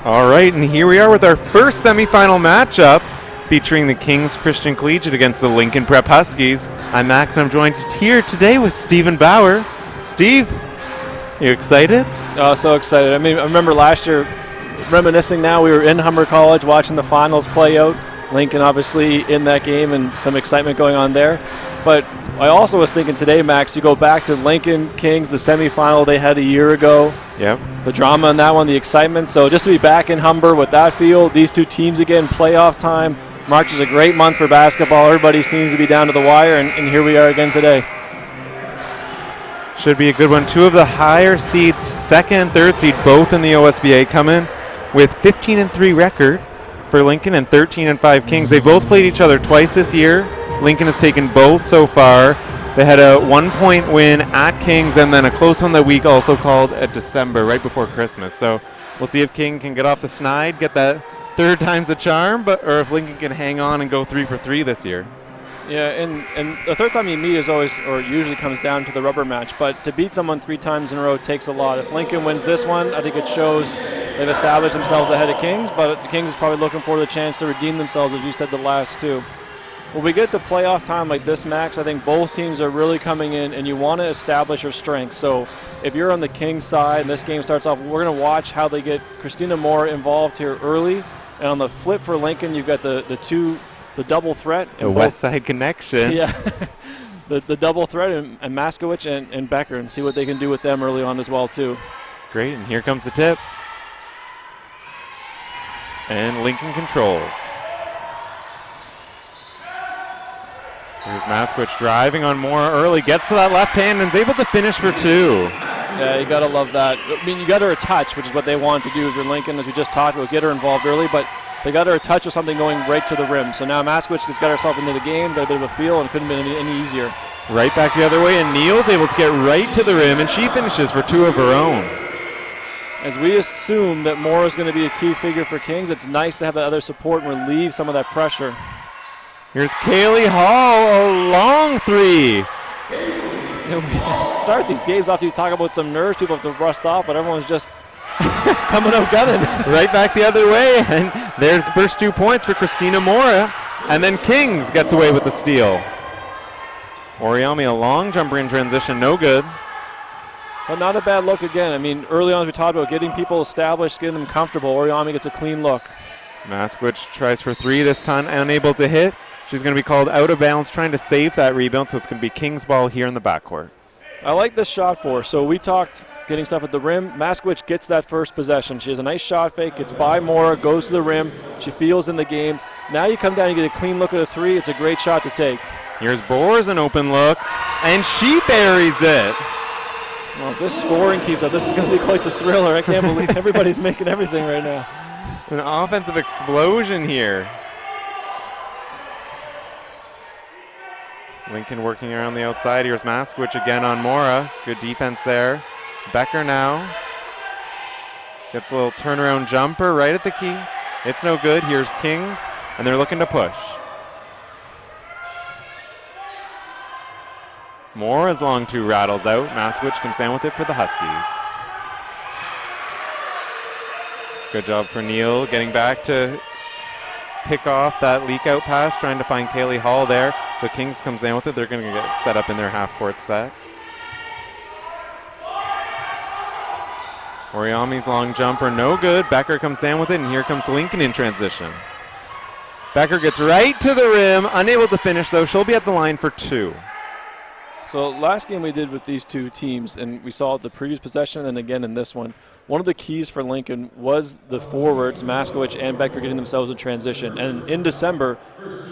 All right, and here we are with our first semifinal matchup featuring the Kings Christian Collegiate against the Lincoln Prep Huskies. I'm Max, and I'm joined here today with Stephen Bauer. Steve, you excited? Oh, so excited. I mean, I remember last year, reminiscing now, we were in Humber College watching the finals play out. Lincoln obviously in that game and some excitement going on there. But I also was thinking today, Max, you go back to Lincoln Kings, the semifinal they had a year ago. Yep. The drama in that one, the excitement. So just to be back in Humber with that field, these two teams again, playoff time. March is a great month for basketball. Everybody seems to be down to the wire, and here we are again today. Should be a good one. Two of the higher seeds, second and third seed, both in the OSBA, come in with 15-3 record for Lincoln and 13-5 Kings. They've both played each other twice this year. Lincoln has taken both so far. They had a 1-point win at Kings and then a close one that week also called at December, right before Christmas. So we'll see if King can get off the snide, get that third time's a charm, or if Lincoln can hang on and go 3 for 3 this year. Yeah, and the third time you meet is always, or usually comes down to the rubber match. But to beat someone 3 times in a row takes a lot. If Lincoln wins this one, I think it shows they've established themselves ahead of Kings, but the Kings is probably looking for the chance to redeem themselves, as you said, the last two. When we get to playoff time like this, Max, I think both teams are really coming in, and you want to establish your strengths. So if you're on the Kings side and this game starts off, we're going to watch how they get Christina Moore involved here early. And on the flip for Lincoln, you've got the double threat. The West Side connection. Yeah, the double threat, and Maskowicz and Becker, and see what they can do with them early on as well, too. Great, and here comes the tip. And Lincoln controls. Here's Maskowicz driving on Moore early, gets to that left hand and is able to finish for 2. Yeah, you got to love that. I mean, you got her a touch, which is what they want to do if you're Lincoln, as we just talked about, get her involved early, but they got her a touch of something going right to the rim. So now Maskowicz just got herself into the game, got a bit of a feel, and it couldn't have been any easier. Right back the other way, and Neal's able to get right to the rim, and she finishes for 2 of her own. As we assume that Moore is going to be a key figure for Kings, it's nice to have that other support and relieve some of that pressure. Here's Kaylee Hall, a long three. Start these games off, you talk about some nerves people have to rust off, but everyone's just coming out gunning. Right back the other way, and there's first 2 points for Christina Mora, and then Kings gets away with the steal. Oriami, a long jumper in transition, no good. But not a bad look again. I mean, early on we talked about getting people established, getting them comfortable. Oriami gets a clean look. Maskwich tries for three this time, unable to hit. She's going to be called out of bounds, trying to save that rebound, so it's going to be King's ball here in the backcourt. I like this shot for her. So we talked getting stuff at the rim. Maskwich gets that first possession. She has a nice shot fake, gets by Mora, goes to the rim. She feels in the game. Now you come down and get a clean look at a three. It's a great shot to take. Here's Boers, an open look, and she buries it. Well, if this scoring keeps up, this is going to be quite the thriller. I can't believe everybody's making everything right now. An offensive explosion here. Lincoln working around the outside. Here's Maskwich again on Mora. Good defense there. Becker now gets a little turnaround jumper right at the key. It's no good. Here's Kings, and they're looking to push. Mora's long two rattles out. Maskwich comes down with it for the Huskies. Good job for Neal getting back to pick off that leak out pass, trying to find Kaylee Hall there. So Kings comes down with it. They're going to get set up in their half-court set. Oriami's long jumper, no good. Becker comes down with it, and here comes Lincoln in transition. Becker gets right to the rim, unable to finish though. She'll be at the line for two. So last game we did with these two teams, and we saw the previous possession and then again in this one, one of the keys for Lincoln was the forwards, Maskwich and Becker, getting themselves in transition. And in December,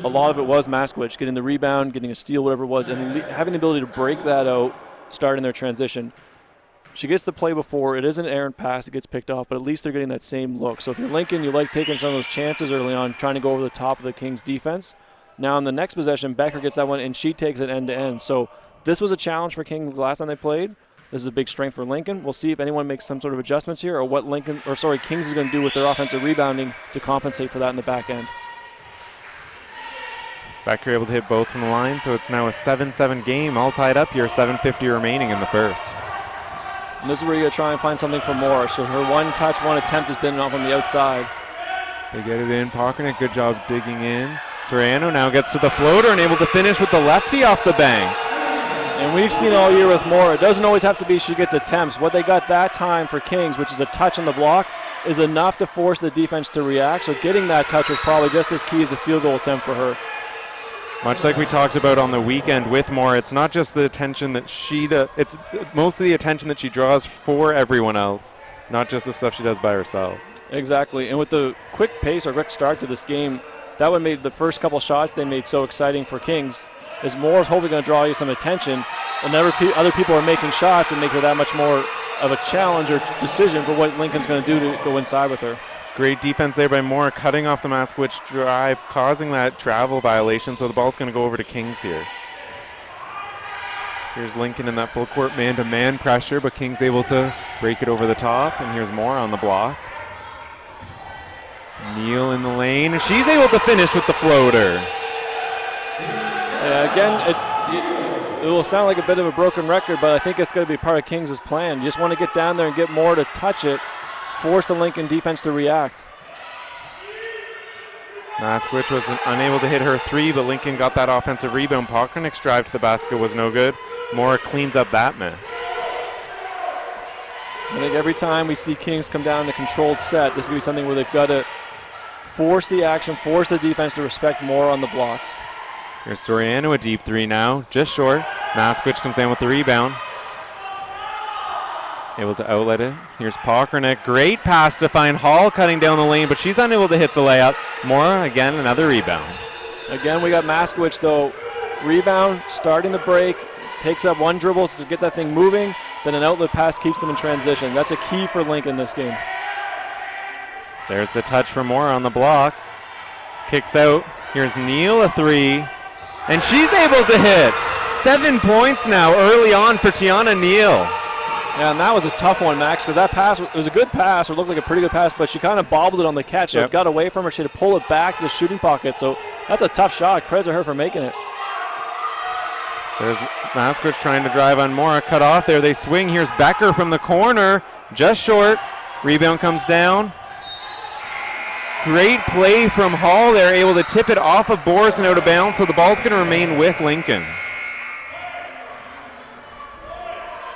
a lot of it was Maskwich getting the rebound, getting a steal, whatever it was, and having the ability to break that out, starting their transition. She gets the play before. It is an errant pass. It gets picked off, but at least they're getting that same look. So if you're Lincoln, you like taking some of those chances early on, trying to go over the top of the Kings' defense. Now in the next possession, Becker gets that one, and she takes it end-to-end. So this was a challenge for Kings last time they played. This is a big strength for Lincoln. We'll see if anyone makes some sort of adjustments here, or what Kings is going to do with their offensive rebounding to compensate for that in the back end. Becker able to hit both from the line, so it's now a 7-7 game, all tied up here, 7:50 remaining in the first. And this is where you got to try and find something for Moore. So her one touch, one attempt has been off on the outside. They get it in. Parkernick, good job digging in. Soriano now gets to the floater and able to finish with the lefty off the bank. And we've seen all year with Moore, it doesn't always have to be she gets attempts. What they got that time for Kings, which is a touch on the block, is enough to force the defense to react. So getting that touch was probably just as key as a field goal attempt for her. Much like we talked about on the weekend with Moore, it's not just the attention that she does, it's mostly the attention that she draws for everyone else, not just the stuff she does by herself. Exactly, and with the quick pace or quick start to this game, that what made the first couple shots they made so exciting for Kings. Is Moore's hopefully going to draw you some attention, and other people are making shots and make it that much more of a challenge or decision for what Lincoln's going to do to go inside with her. Great defense there by Moore, cutting off the Maskwich drive, causing that travel violation, so the ball's going to go over to Kings here. Here's Lincoln in that full court man-to-man pressure, but Kings able to break it over the top, and here's Moore on the block. Neal in the lane, and she's able to finish with the floater. Again, it will sound like a bit of a broken record, but I think it's going to be part of Kings' plan. You just want to get down there and get Moore to touch it, force the Lincoln defense to react. Maskwich was unable to hit her three, but Lincoln got that offensive rebound. Parkernick's drive to the basket was no good. Moore cleans up that miss. I think every time we see Kings come down in a controlled set, this is going to be something where they've got to force the action, force the defense to respect Moore on the blocks. Here's Soriano, a deep three now, just short. Maskwich comes down with the rebound. Able to outlet it. Here's Parkernick, great pass to find Hall cutting down the lane, but she's unable to hit the layup. Moore, again, another rebound. Again, we got Maskwich, though. Rebound, starting the break, takes up one dribble to get that thing moving, then an outlet pass keeps them in transition. That's a key for Lincoln this game. There's the touch from Moore on the block. Kicks out. Here's Neal, a three. And she's able to hit. 7 points now early on for Tiana Neal. Yeah, and that was a tough one, Max, because that pass, it was a good pass, or looked like a pretty good pass, but she kind of bobbled it on the catch, so it got away from her. She had to pull it back to the shooting pocket, so that's a tough shot. Credit to her for making it. There's Maskwich trying to drive on Mora, cut off there. They swing. Here's Becker from the corner, just short. Rebound comes down. Great play from Hall there, able to tip it off of Boris and out of bounds, so the ball's going to remain with Lincoln.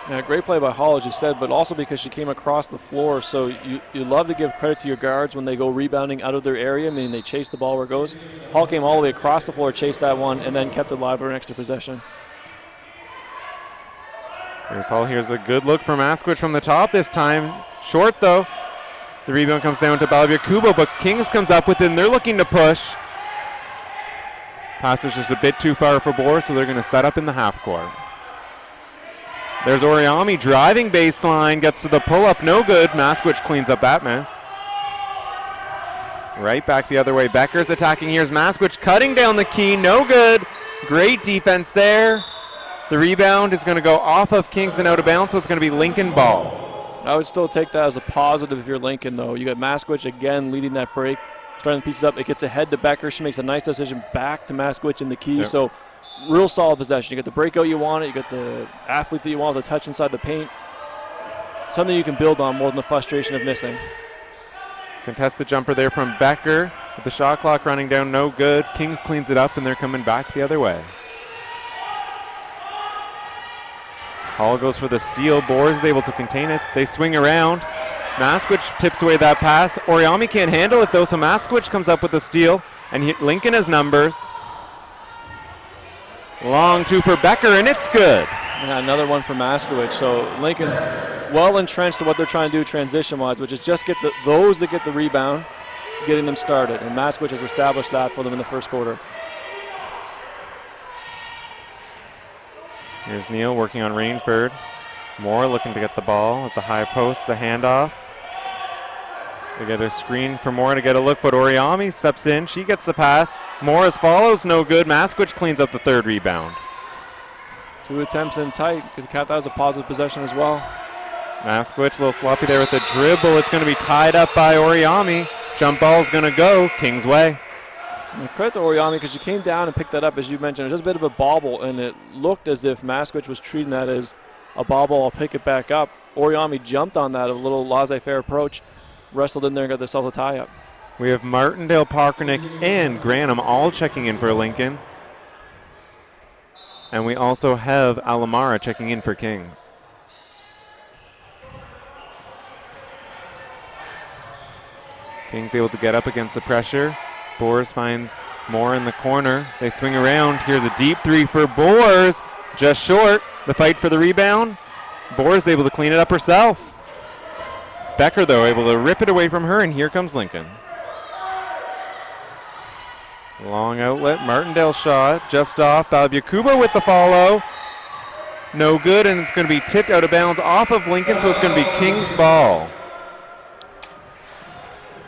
Yeah, great play by Hall, as you said, but also because she came across the floor. So you love to give credit to your guards when they go rebounding out of their area, meaning they chase the ball where it goes. Hall came all the way across the floor, chased that one, and then kept it alive for an extra possession. Here's Hall. Here's a good look from Maskwich from the top this time. Short, though. The rebound comes down to Balabia-Kubo, but Kings comes up with it, and they're looking to push. Pass is just a bit too far for Boris, so they're going to set up in the half court. There's Oriami driving baseline, gets to the pull-up, no good. Maskwich cleans up that miss. Right back the other way. Becker's attacking. Here's Maskwich cutting down the key, no good. Great defense there. The rebound is going to go off of Kings and out of bounds, so it's going to be Lincoln ball. I would still take that as a positive if you're Lincoln, though. You got Maskwich again leading that break, starting the pieces up. It gets ahead to Becker. She makes a nice decision back to Maskwich in the key. So real solid possession. You got the breakout you want, you got the athlete that you want, the touch inside the paint. Something you can build on more than the frustration of missing. Contested jumper there from Becker. With the shot clock running down, no good. Kings cleans it up, and they're coming back the other way. Hall goes for the steal. Boers is able to contain it. They swing around. Maskwich tips away that pass. Oriami can't handle it, though, so Maskwich comes up with the steal, and Lincoln has numbers. Long two for Becker, and it's good. Yeah, another one for Maskwich. So Lincoln's well entrenched to what they're trying to do transition-wise, which is just get those that get the rebound, getting them started. And Maskwich has established that for them in the first quarter. Here's Neal working on Rainford. Moore looking to get the ball at the high post, the handoff. They get a screen for Moore to get a look, but Oriami steps in. She gets the pass. Morris follows, no good. Maskwich cleans up the third rebound. 2 attempts in tight. That was a positive possession as well. Maskwich a little sloppy there with the dribble. It's going to be tied up by Oriami. Jump ball's going to go Kings way. And credit to Oriami because she came down and picked that up, as you mentioned. It was just a bit of a bobble, and it looked as if Maskwich was treating that as a bobble. I'll pick it back up. Oriami jumped on that, a little laissez-faire approach, wrestled in there and got themselves a tie-up. We have Martindale, Parkernick, and Granham all checking in for Lincoln. And we also have Alamara checking in for Kings. Kings able to get up against the pressure. Boers finds Moore in the corner. They swing around. Here's a deep three for Boers. Just short. The fight for the rebound. Boers able to clean it up herself. Becker, though, able to rip it away from her, and here comes Lincoln. Long outlet. Martindale shot. Just off. Balabia-Kubo with the follow. No good, and it's going to be tipped out of bounds off of Lincoln, so it's going to be Kings ball.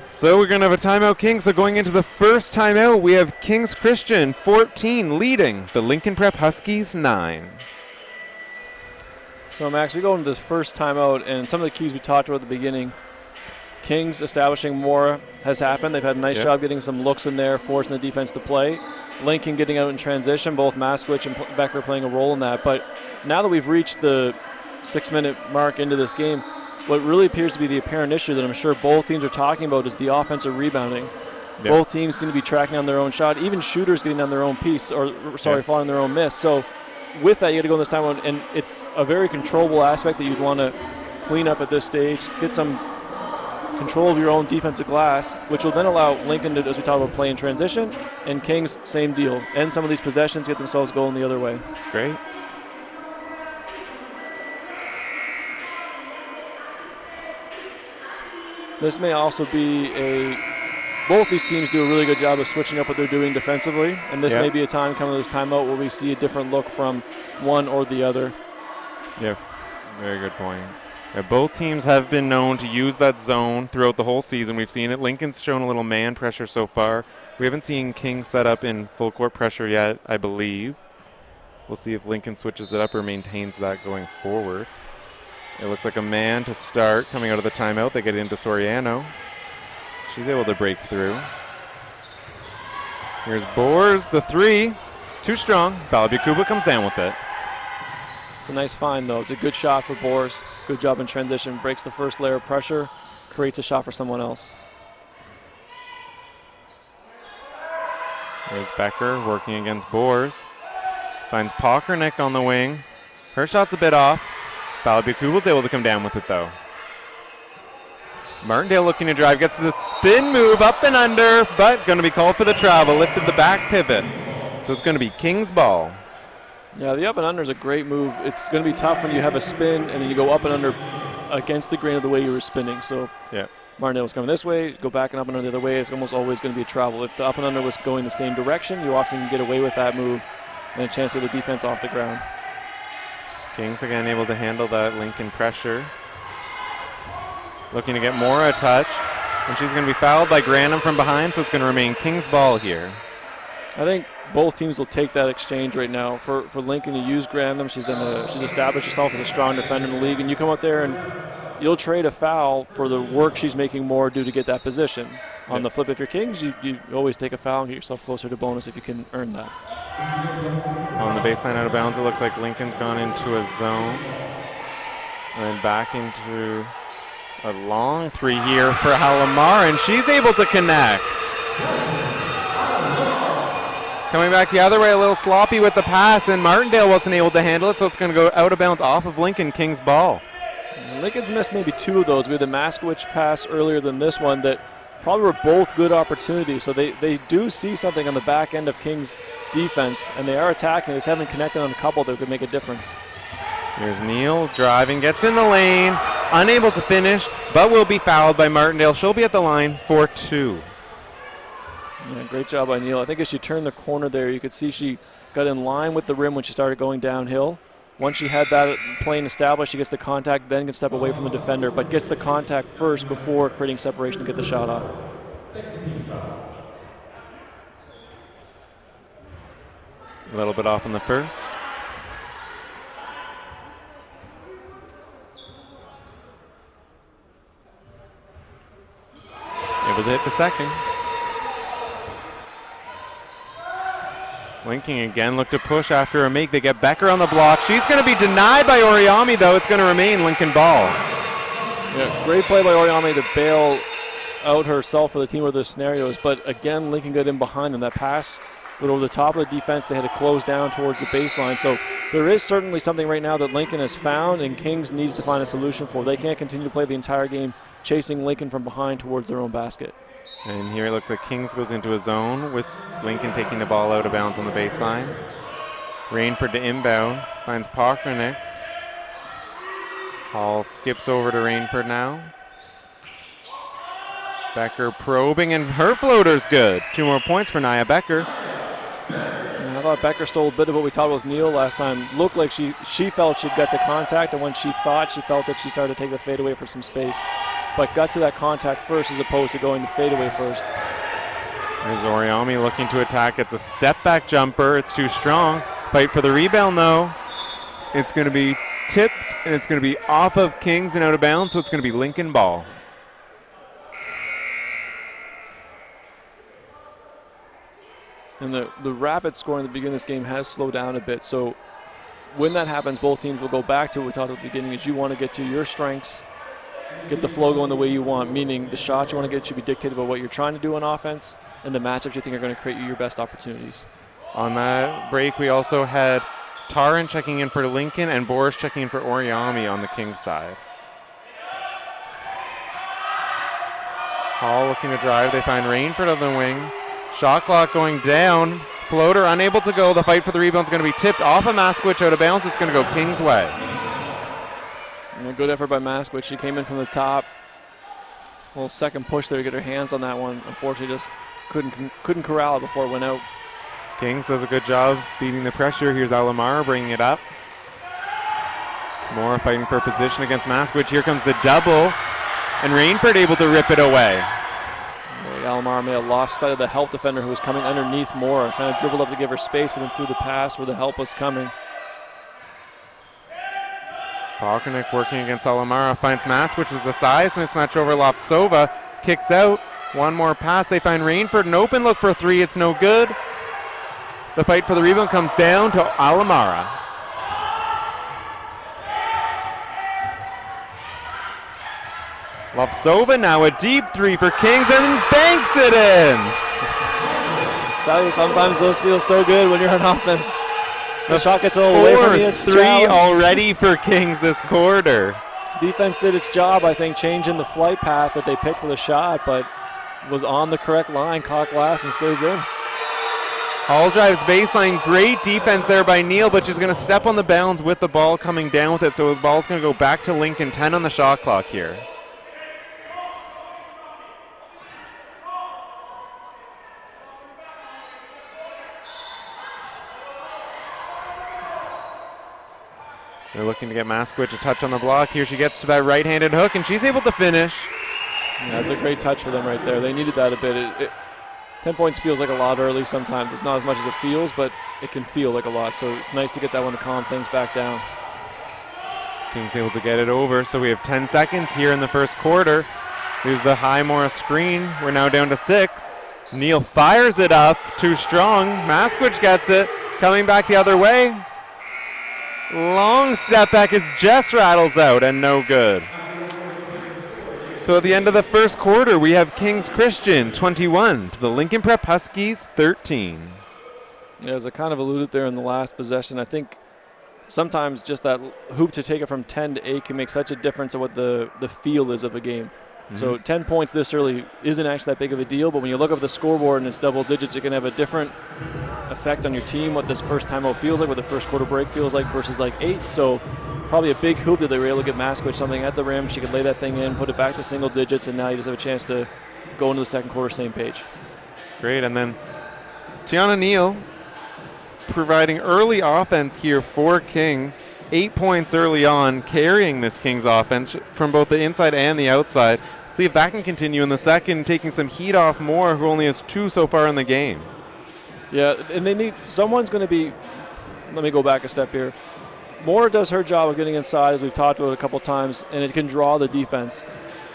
So we're going to have a timeout, Kings. So going into the first timeout, we have Kings Christian 14 leading the Lincoln Prep Huskies 9. So, Max, we go into this first timeout, and some of the keys we talked about at the beginning. Kings establishing more has happened. They've had a nice job getting some looks in there, forcing the defense to play. Lincoln getting out in transition, both Maskwich and Becker playing a role in that. But now that we've reached the 6-minute mark into this game, what really appears to be the apparent issue that I'm sure both teams are talking about is the offensive rebounding. Yep. Both teams seem to be tracking on their own shot, even shooters getting on their own piece, following their own miss. So with that, you got to go in this time, and it's a very controllable aspect that you'd want to clean up at this stage, get some control of your own defensive glass, which will then allow Lincoln to, as we talk about, play in transition, and Kings, same deal. End some of these possessions, get themselves going the other way. Great. This may also be both these teams do a really good job of switching up what they're doing defensively, and this may be a time coming to this timeout where we see a different look from one or the other. Yeah, very good point. Yeah, both teams have been known to use that zone throughout the whole season. We've seen it. Lincoln's shown a little man pressure so far. We haven't seen King set up in full court pressure yet, I believe. We'll see if Lincoln switches it up or maintains that going forward. It looks like a man to start coming out of the timeout. They get into Soriano. She's able to break through. Here's Boers, the three. Too strong. Balabacuba comes down with it. It's a nice find, though. It's a good shot for Boers. Good job in transition. Breaks the first layer of pressure. Creates a shot for someone else. There's Becker working against Boers. Finds Pockernick on the wing. Her shot's a bit off. Balabacuba's able to come down with it, though. Martindale looking to drive. Gets to the spin move up and under, but going to be called for the travel. Lifted the back pivot. So it's going to be King's ball. Yeah, the up and under is a great move. It's going to be tough when you have a spin and then you go up and under against the grain of the way you were spinning. So yeah, Martindale was coming this way, go back and up and under the other way. It's almost always going to be a travel. If the up and under was going the same direction, you often get away with that move and a chance to get the defense off the ground. Kings again able to handle that Lincoln pressure. Looking to get Mora a touch. And she's going to be fouled by Granum from behind, so it's going to remain King's ball here. I think both teams will take that exchange right now. For Lincoln to use Granum, she's established herself as a strong defender in the league, and you come out there and you'll trade a foul for the work she's making more due to get that position. On the flip, if you're Kings, you always take a foul and get yourself closer to bonus if you can earn that. On the baseline out of bounds, it looks like Lincoln's gone into a zone. And then back into a long three here for Halamar, and she's able to connect. Coming back the other way, a little sloppy with the pass, and Martindale wasn't able to handle it, so it's going to go out of bounds off of Lincoln. King's ball. Lincoln's missed maybe two of those. We had the Maskowicz pass earlier than this one that probably were both good opportunities. So they do see something on the back end of King's defense, and they are attacking. They just haven't connected on a couple that could make a difference. Here's Neal driving, gets in the lane, unable to finish, but will be fouled by Martindale. She'll be at the line for two. Yeah, great job by Neal. I think as she turned the corner there, you could see she got in line with the rim when she started going downhill. Once she had that plane established, she gets the contact, then can step away from the defender, but gets the contact first before creating separation to get the shot off. A little bit off in the first. Able to hit the second. Linking again, look to push after a make. They get Becker on the block. She's going to be denied by Oriami, though. It's going to remain Lincoln ball. Yeah, great play by Oriami to bail out herself for the team with those scenarios. But again, Lincoln got in behind them. That pass went over the top of the defense. They had to close down towards the baseline. So there is certainly something right now that Lincoln has found, and Kings needs to find a solution for. They can't continue to play the entire game chasing Lincoln from behind towards their own basket. And here it looks like Kings goes into a zone with Lincoln taking the ball out of bounds on the baseline. Rainford to inbound, finds Pockernick. Hall skips over to Rainford now. Becker probing, and her floater's good. 2 more points for Nia Becker. I thought Becker stole a bit of what we talked about with Neal last time. Looked like she felt she'd get to contact, and when she thought she felt it, she started to take the fadeaway for some space. But got to that contact first as opposed to going to fadeaway first. There's Oriami looking to attack. It's a step-back jumper. It's too strong. Fight for the rebound, though. It's going to be tipped, and it's going to be off of Kings and out of bounds, so it's going to be Lincoln ball. And the rapid scoring at the beginning of this game has slowed down a bit. So when that happens, both teams will go back to what we talked at the beginning, is you want to get to your strengths, get the flow going the way you want, meaning the shots you want to get should be dictated by what you're trying to do on offense and the matchups you think are going to create you your best opportunities. On that break, we also had Taran checking in for Lincoln and Boris checking in for Oriami on the Kings side. Hall looking to drive. They find Rainford on the wing. Shot clock going down. Floater unable to go. The fight for the rebound is going to be tipped off of Maskowicz out of bounds. It's going to go Kings' way. And a good effort by Maskowicz. She came in from the top. A little second push there to get her hands on that one. Unfortunately, just couldn't corral it before it went out. Kings does a good job beating the pressure. Here's Alamara bringing it up. Moore fighting for position against Maskowicz. Here comes the double. And Rainford able to rip it away. Alamara may have lost sight of the help defender who was coming underneath Moore. Kind of dribbled up to give her space, but then threw the pass where the help was coming. Balkanik working against Alamara, finds Mask, which was the size mismatch over Lopsova, kicks out, one more pass, they find Rainford, an open look for 3, it's no good. The fight for the rebound comes down to Alamara. Lopsova now a deep 3 for Kings and banks it in. Tell you, sometimes those feel so good when you're on offense. The shot gets a little away from you. It's 3 challenged. already for Kings this quarter. Defense did its job, I think, changing the flight path that they picked for the shot, but was on the correct line, caught glass, and stays in. Hall drives baseline, great defense there by Neal, but she's going to step on the bounds with the ball coming down with it, so the ball's going to go back to Lincoln, 10 on the shot clock here. They're looking to get Maskwich a touch on the block. Here she gets to that right-handed hook, and she's able to finish. Yeah, that's a great touch for them right there. They needed that a bit. 10 points feels like a lot early sometimes. It's not as much as it feels, but it can feel like a lot. So it's nice to get that one to calm things back down. Kings able to get it over, so we have 10 seconds here in the first quarter. Here's the high Morris screen. We're now down to 6. Neal fires it up, too strong. Maskwich gets it, coming back the other way. Long step back as Jess rattles out, and no good. So at the end of the first quarter, we have Kings Christian 21 to the Lincoln Prep Huskies 13. Yeah, as I kind of alluded there in the last possession, I think sometimes just that hoop to take it from 10 to 8 can make such a difference of what the feel is of a game. Mm-hmm. So 10 points this early isn't actually that big of a deal, but when you look up the scoreboard and it's double digits, it can have a different effect on your team, what this first time out feels like, what the first quarter break feels like versus like 8. So probably a big hoop that they were able to get Maskwich something at the rim. She could lay that thing in, put it back to single digits, and now you just have a chance to go into the second quarter same page. Great, and then Tiana Neal providing early offense here for Kings. 8 points early on, carrying this Kings offense from both the inside and the outside. See if that can continue in the second, taking some heat off Moore, who only has 2 so far in the game. Yeah, and they need, someone's going to be, let me go back a step here. Moore does her job of getting inside, as we've talked about a couple times, and it can draw the defense.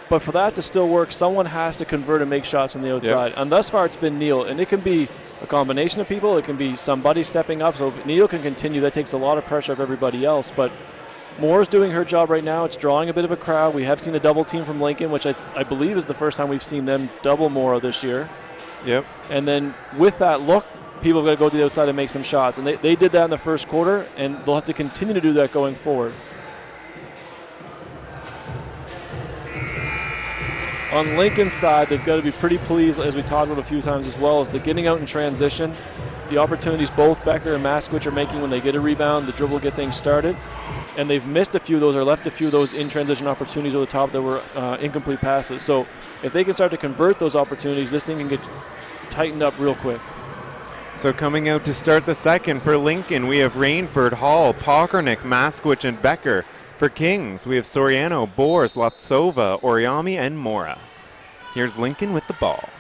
But for that to still work, someone has to convert and make shots from the outside. Yep. And thus far, it's been Neal. And it can be a combination of people. It can be somebody stepping up. So if Neal can continue, that takes a lot of pressure off everybody else. But Moore's doing her job right now. It's drawing a bit of a crowd. We have seen a double team from Lincoln, which I believe is the first time we've seen them double Moore this year. Yep. And then with that look, people are going to go to the outside and make some shots. And they did that in the first quarter, and they'll have to continue to do that going forward. On Lincoln's side, they've got to be pretty pleased, as we talked about a few times as well, as the getting out in transition, the opportunities both Becker and Maskwich are making when they get a rebound, the dribble, get things started. And they've missed a few of those or left a few of those in transition opportunities over the top that were incomplete passes. So if they can start to convert those opportunities, this thing can get tightened up real quick. So coming out to start the second for Lincoln, we have Rainford, Hall, Pockernick, Maskwich, and Becker. For Kings, we have Soriano, Boers, Loptsova, Oriami, and Mora. Here's Lincoln with the ball.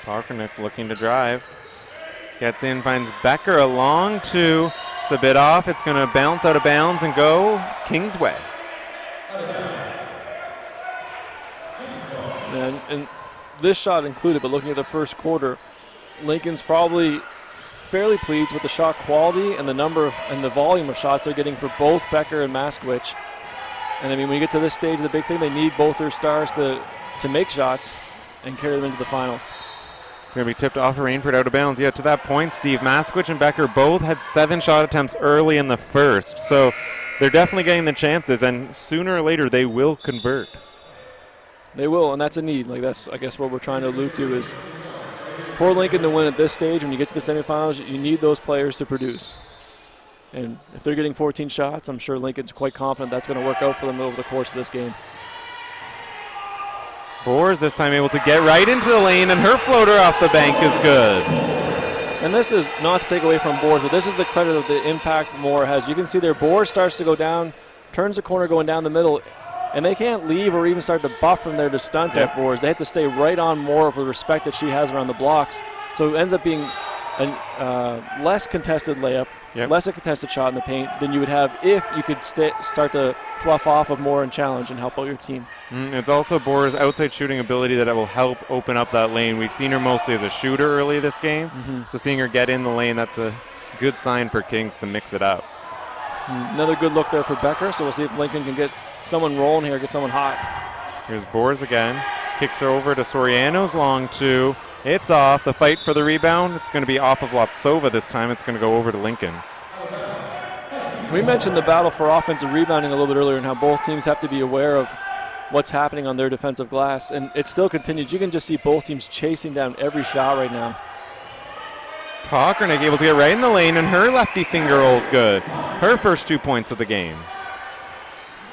Pockernick looking to drive. Gets in, finds Becker, a long 2. It's a bit off. It's going to bounce out of bounds and go Kings' way. And this shot included, but looking at the first quarter, Lincoln's probably fairly pleased with the shot quality and the number of and the volume of shots they're getting for both Becker and Maskwich. And I mean, when you get to this stage, the big thing, they need both their stars to make shots and carry them into the finals. It's going to be tipped off of Rainford out of bounds. Yeah, to that point, Steve, Maskwich and Becker both had 7 shot attempts early in the first. So they're definitely getting the chances, and sooner or later they will convert. They will, and that's a need. Like, that's, I guess, what we're trying to allude to is for Lincoln to win at this stage, when you get to the semifinals, you need those players to produce. And if they're getting 14 shots, I'm sure Lincoln's quite confident that's going to work out for them over the course of this game. Boers this time able to get right into the lane, and her floater off the bank is good. And this is not to take away from Boers, but this is the credit of the impact Moore has. You can see their Boers starts to go down, turns the corner going down the middle, and they can't leave or even start to buff from there to stunt at Boers. They have to stay right on Moore for the respect that she has around the blocks. So it ends up being less contested layup, less a contested shot in the paint than you would have if you could start to fluff off of more and challenge and help out your team. It's also Bora's outside shooting ability that will help open up that lane. We've seen her mostly as a shooter early this game, so seeing her get in the lane, that's a good sign for Kings to mix it up. Another good look there for Becker, so we'll see if Lincoln can get someone rolling here, get someone hot. Here's Boers again. Kicks her over to Soriano's long two. It's off. The fight for the rebound. It's going to be off of Lapsova this time. It's going to go over to Lincoln. We mentioned the battle for offensive rebounding a little bit earlier and how both teams have to be aware of what's happening on their defensive glass, and it still continues. You can just see both teams chasing down every shot right now. Pokranik able to get right in the lane, and her lefty finger roll's good. Her first 2 points of the game.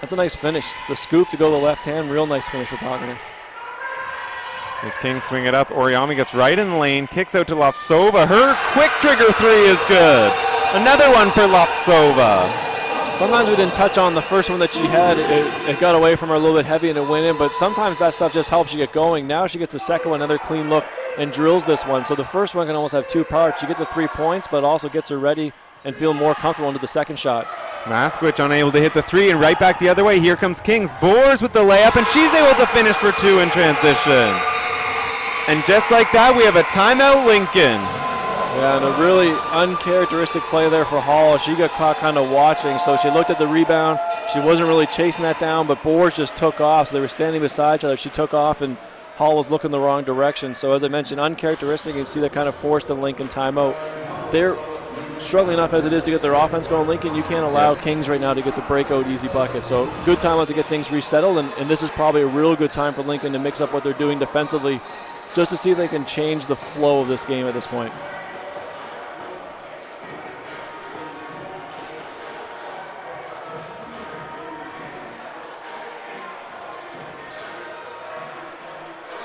That's a nice finish. The scoop to go to the left hand, real nice finish for Pokranik. As King swing it up, Oriami gets right in the lane, kicks out to Lapsova. Her quick trigger three is good. Another one for Lapsova. Sometimes we didn't touch on the first one that she had. It got away from her a little bit heavy and it went in, but sometimes that stuff just helps you get going. Now she gets the second one, another clean look, and drills this one. So the first one can almost have 2 parts. You get the 3 points, but also gets her ready and feel more comfortable into the second shot. Maskwich unable to hit the 3 and right back the other way. Here comes Kings. Boers with the layup, and she's able to finish for 2 in transition. And just like that, we have a timeout, Lincoln. Yeah, and a really uncharacteristic play there for Hall. She got caught kind of watching, so she looked at the rebound. She wasn't really chasing that down, but Boers just took off. So they were standing beside each other. She took off, and Hall was looking the wrong direction. So as I mentioned, uncharacteristic. You can see that kind of forced the Lincoln timeout. They're struggling enough as it is to get their offense going. Lincoln, you can't allow Kings right now to get the breakout easy bucket. So good timeout to get things resettled, and this is probably a real good time for Lincoln to mix up what they're doing defensively just to see if they can change the flow of this game at this point.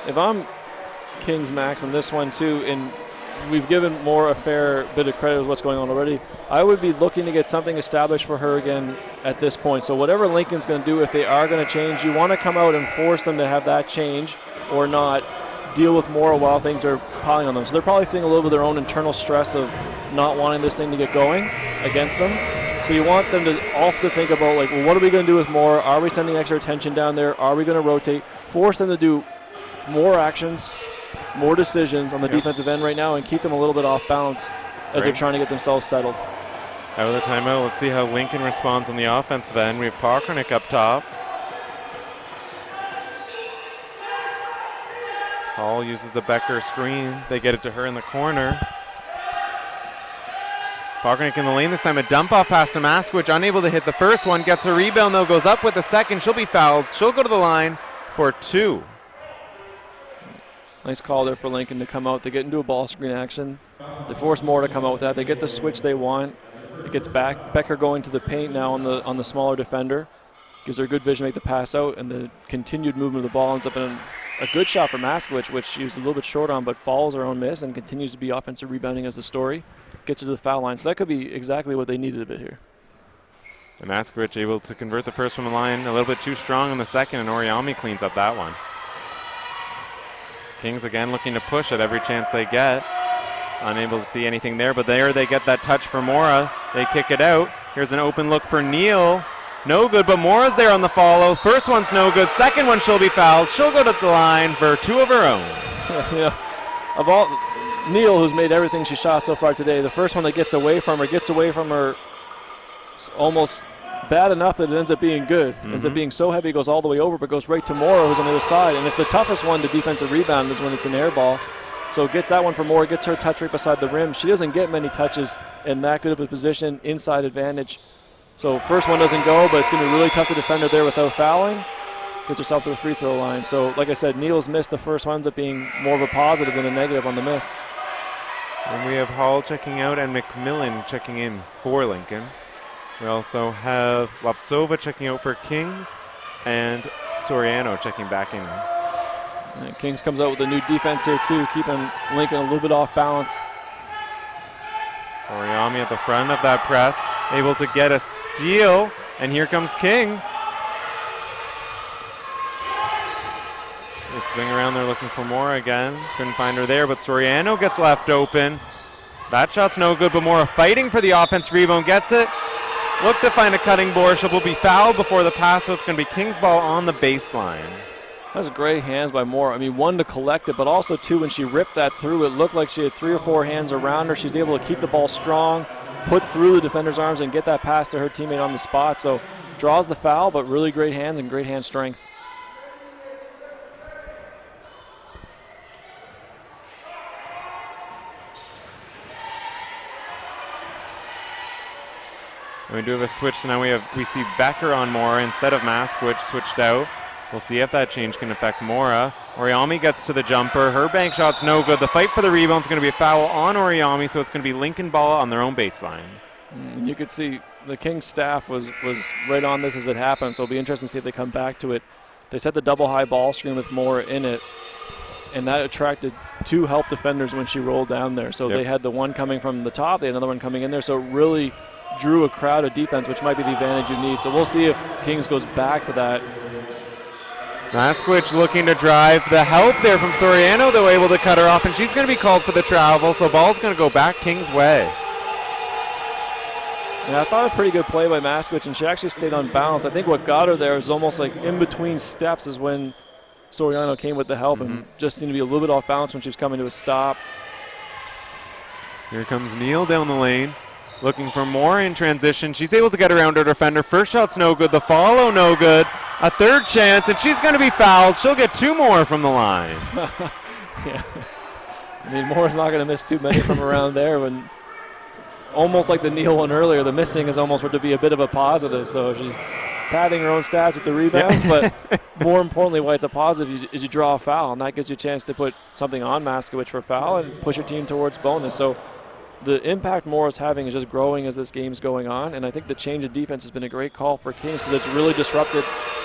If I'm Kings Max on this one too, and we've given Moore a fair bit of credit with what's going on already, I would be looking to get something established for her again at this point. So whatever Lincoln's going to do, if they are going to change, you want to come out and force them to have that change or not deal with Moore while things are piling on them. So they're probably feeling a little bit of their own internal stress of not wanting this thing to get going against them. So you want them to also think about, like, well, what are we going to do with Moore? Are we sending extra attention down there? Are we going to rotate? Force them to do more actions, more decisions on the defensive end right now and keep them a little bit off balance as they're trying to get themselves settled. Out of the timeout, let's see how Lincoln responds on the offensive end. We have Pokranik up top. Hall uses the Becker screen. They get it to her in the corner. Pokranik in the lane this time. A dump off pass to Maskwich. Unable to hit the first one. Gets a rebound though. Goes up with the second. She'll be fouled. She'll go to the line for 2. Nice call there for Lincoln to come out. They get into a ball screen action. They force Moore to come out with that. They get the switch they want. It gets back. Becker going to the paint now on the smaller defender. Gives her good vision to make the pass out, and the continued movement of the ball ends up in a good shot for Maskwich, which she was a little bit short on, but follows her own miss and continues to be offensive rebounding as the story. Gets her to the foul line. So that could be exactly what they needed a bit here. And Maskwich able to convert the first from the line. A little bit too strong in the second, and Oriami cleans up that one. Kings again looking to push at every chance they get. Unable to see anything there, but there they get that touch for Mora. They kick it out. Here's an open look for Neal. No good, but Mora's there on the follow. First one's no good. Second one, she'll be fouled. She'll go to the line for 2 of her own. Yeah. Of all, Neal, who's made everything she shot so far today, the first one that gets away from her almost bad enough that it ends up being good. Ends up being so heavy it goes all the way over, but goes right to Mora, who's on the other side. And it's the toughest one to defensive rebound is when it's an air ball. So gets that one for Mora, gets her touch right beside the rim. She doesn't get many touches in that good of a position, inside advantage. So first one doesn't go, but it's going to be really tough to defend her there without fouling. Gets herself to the free throw line. So like I said, Neal's miss the first one ends up being more of a positive than a negative on the miss. And we have Hall checking out and McMillan checking in for Lincoln. We also have Lapsova checking out for Kings and Soriano checking back in. And Kings comes out with a new defense here too, keeping Lincoln a little bit off balance. Oriami at the front of that press, able to get a steal, and here comes Kings. They swing around, they're looking for more again. Couldn't find her there, but Soriano gets left open. That shot's no good, but Mora fighting for the offense rebound, gets it. Look to find a cutting board. She will be fouled before the pass, so it's going to be Kings ball on the baseline. That's great hands by Mora. I mean, one, to collect it, but also, two, when she ripped that through, it looked like she had 3 or 4 hands around her. She was able to keep the ball strong, put through the defender's arms, and get that pass to her teammate on the spot. So draws the foul, but really great hands and great hand strength. And we do have a switch, so now we see Becker on Mora instead of Maskowicz switched out. We'll see if that change can affect Mora. Oriami gets to the jumper. Her bank shot's no good. The fight for the rebound is going to be a foul on Oriami, so it's going to be Lincoln ball on their own baseline. You could see the Kings staff was right on this as it happened, so it'll be interesting to see if they come back to it. They set the double high ball screen with Mora in it, and that attracted 2 help defenders when she rolled down there. So they had the one coming from the top, they had another one coming in there, so it really drew a crowd of defense, which might be the advantage you need. So we'll see if Kings goes back to that. Maskowicz looking to drive. The help there from Soriano, though, able to cut her off, and she's going to be called for the travel, so ball's going to go back Kings' way. Yeah, I thought a pretty good play by Maskowicz, and she actually stayed on balance. I think what got her there is almost like in between steps is when Soriano came with the help and just seemed to be a little bit off balance when she was coming to a stop. Here comes Neal down the lane, looking for more in transition. She's able to get around her defender. First shot's no good. The follow no good. A third chance, and she's going to be fouled. She'll get 2 more from the line. Yeah. I mean, Mora's not going to miss too many from around there. When almost like the Neal one earlier, the missing is almost to be a bit of a positive. So she's padding her own stats with the rebounds, but more importantly, why it's a positive is you draw a foul, and that gives you a chance to put something on Maskowicz for a foul and push your team towards bonus. So the impact Mora's having is just growing as this game's going on, and I think the change of defense has been a great call for Kings because it's really disrupted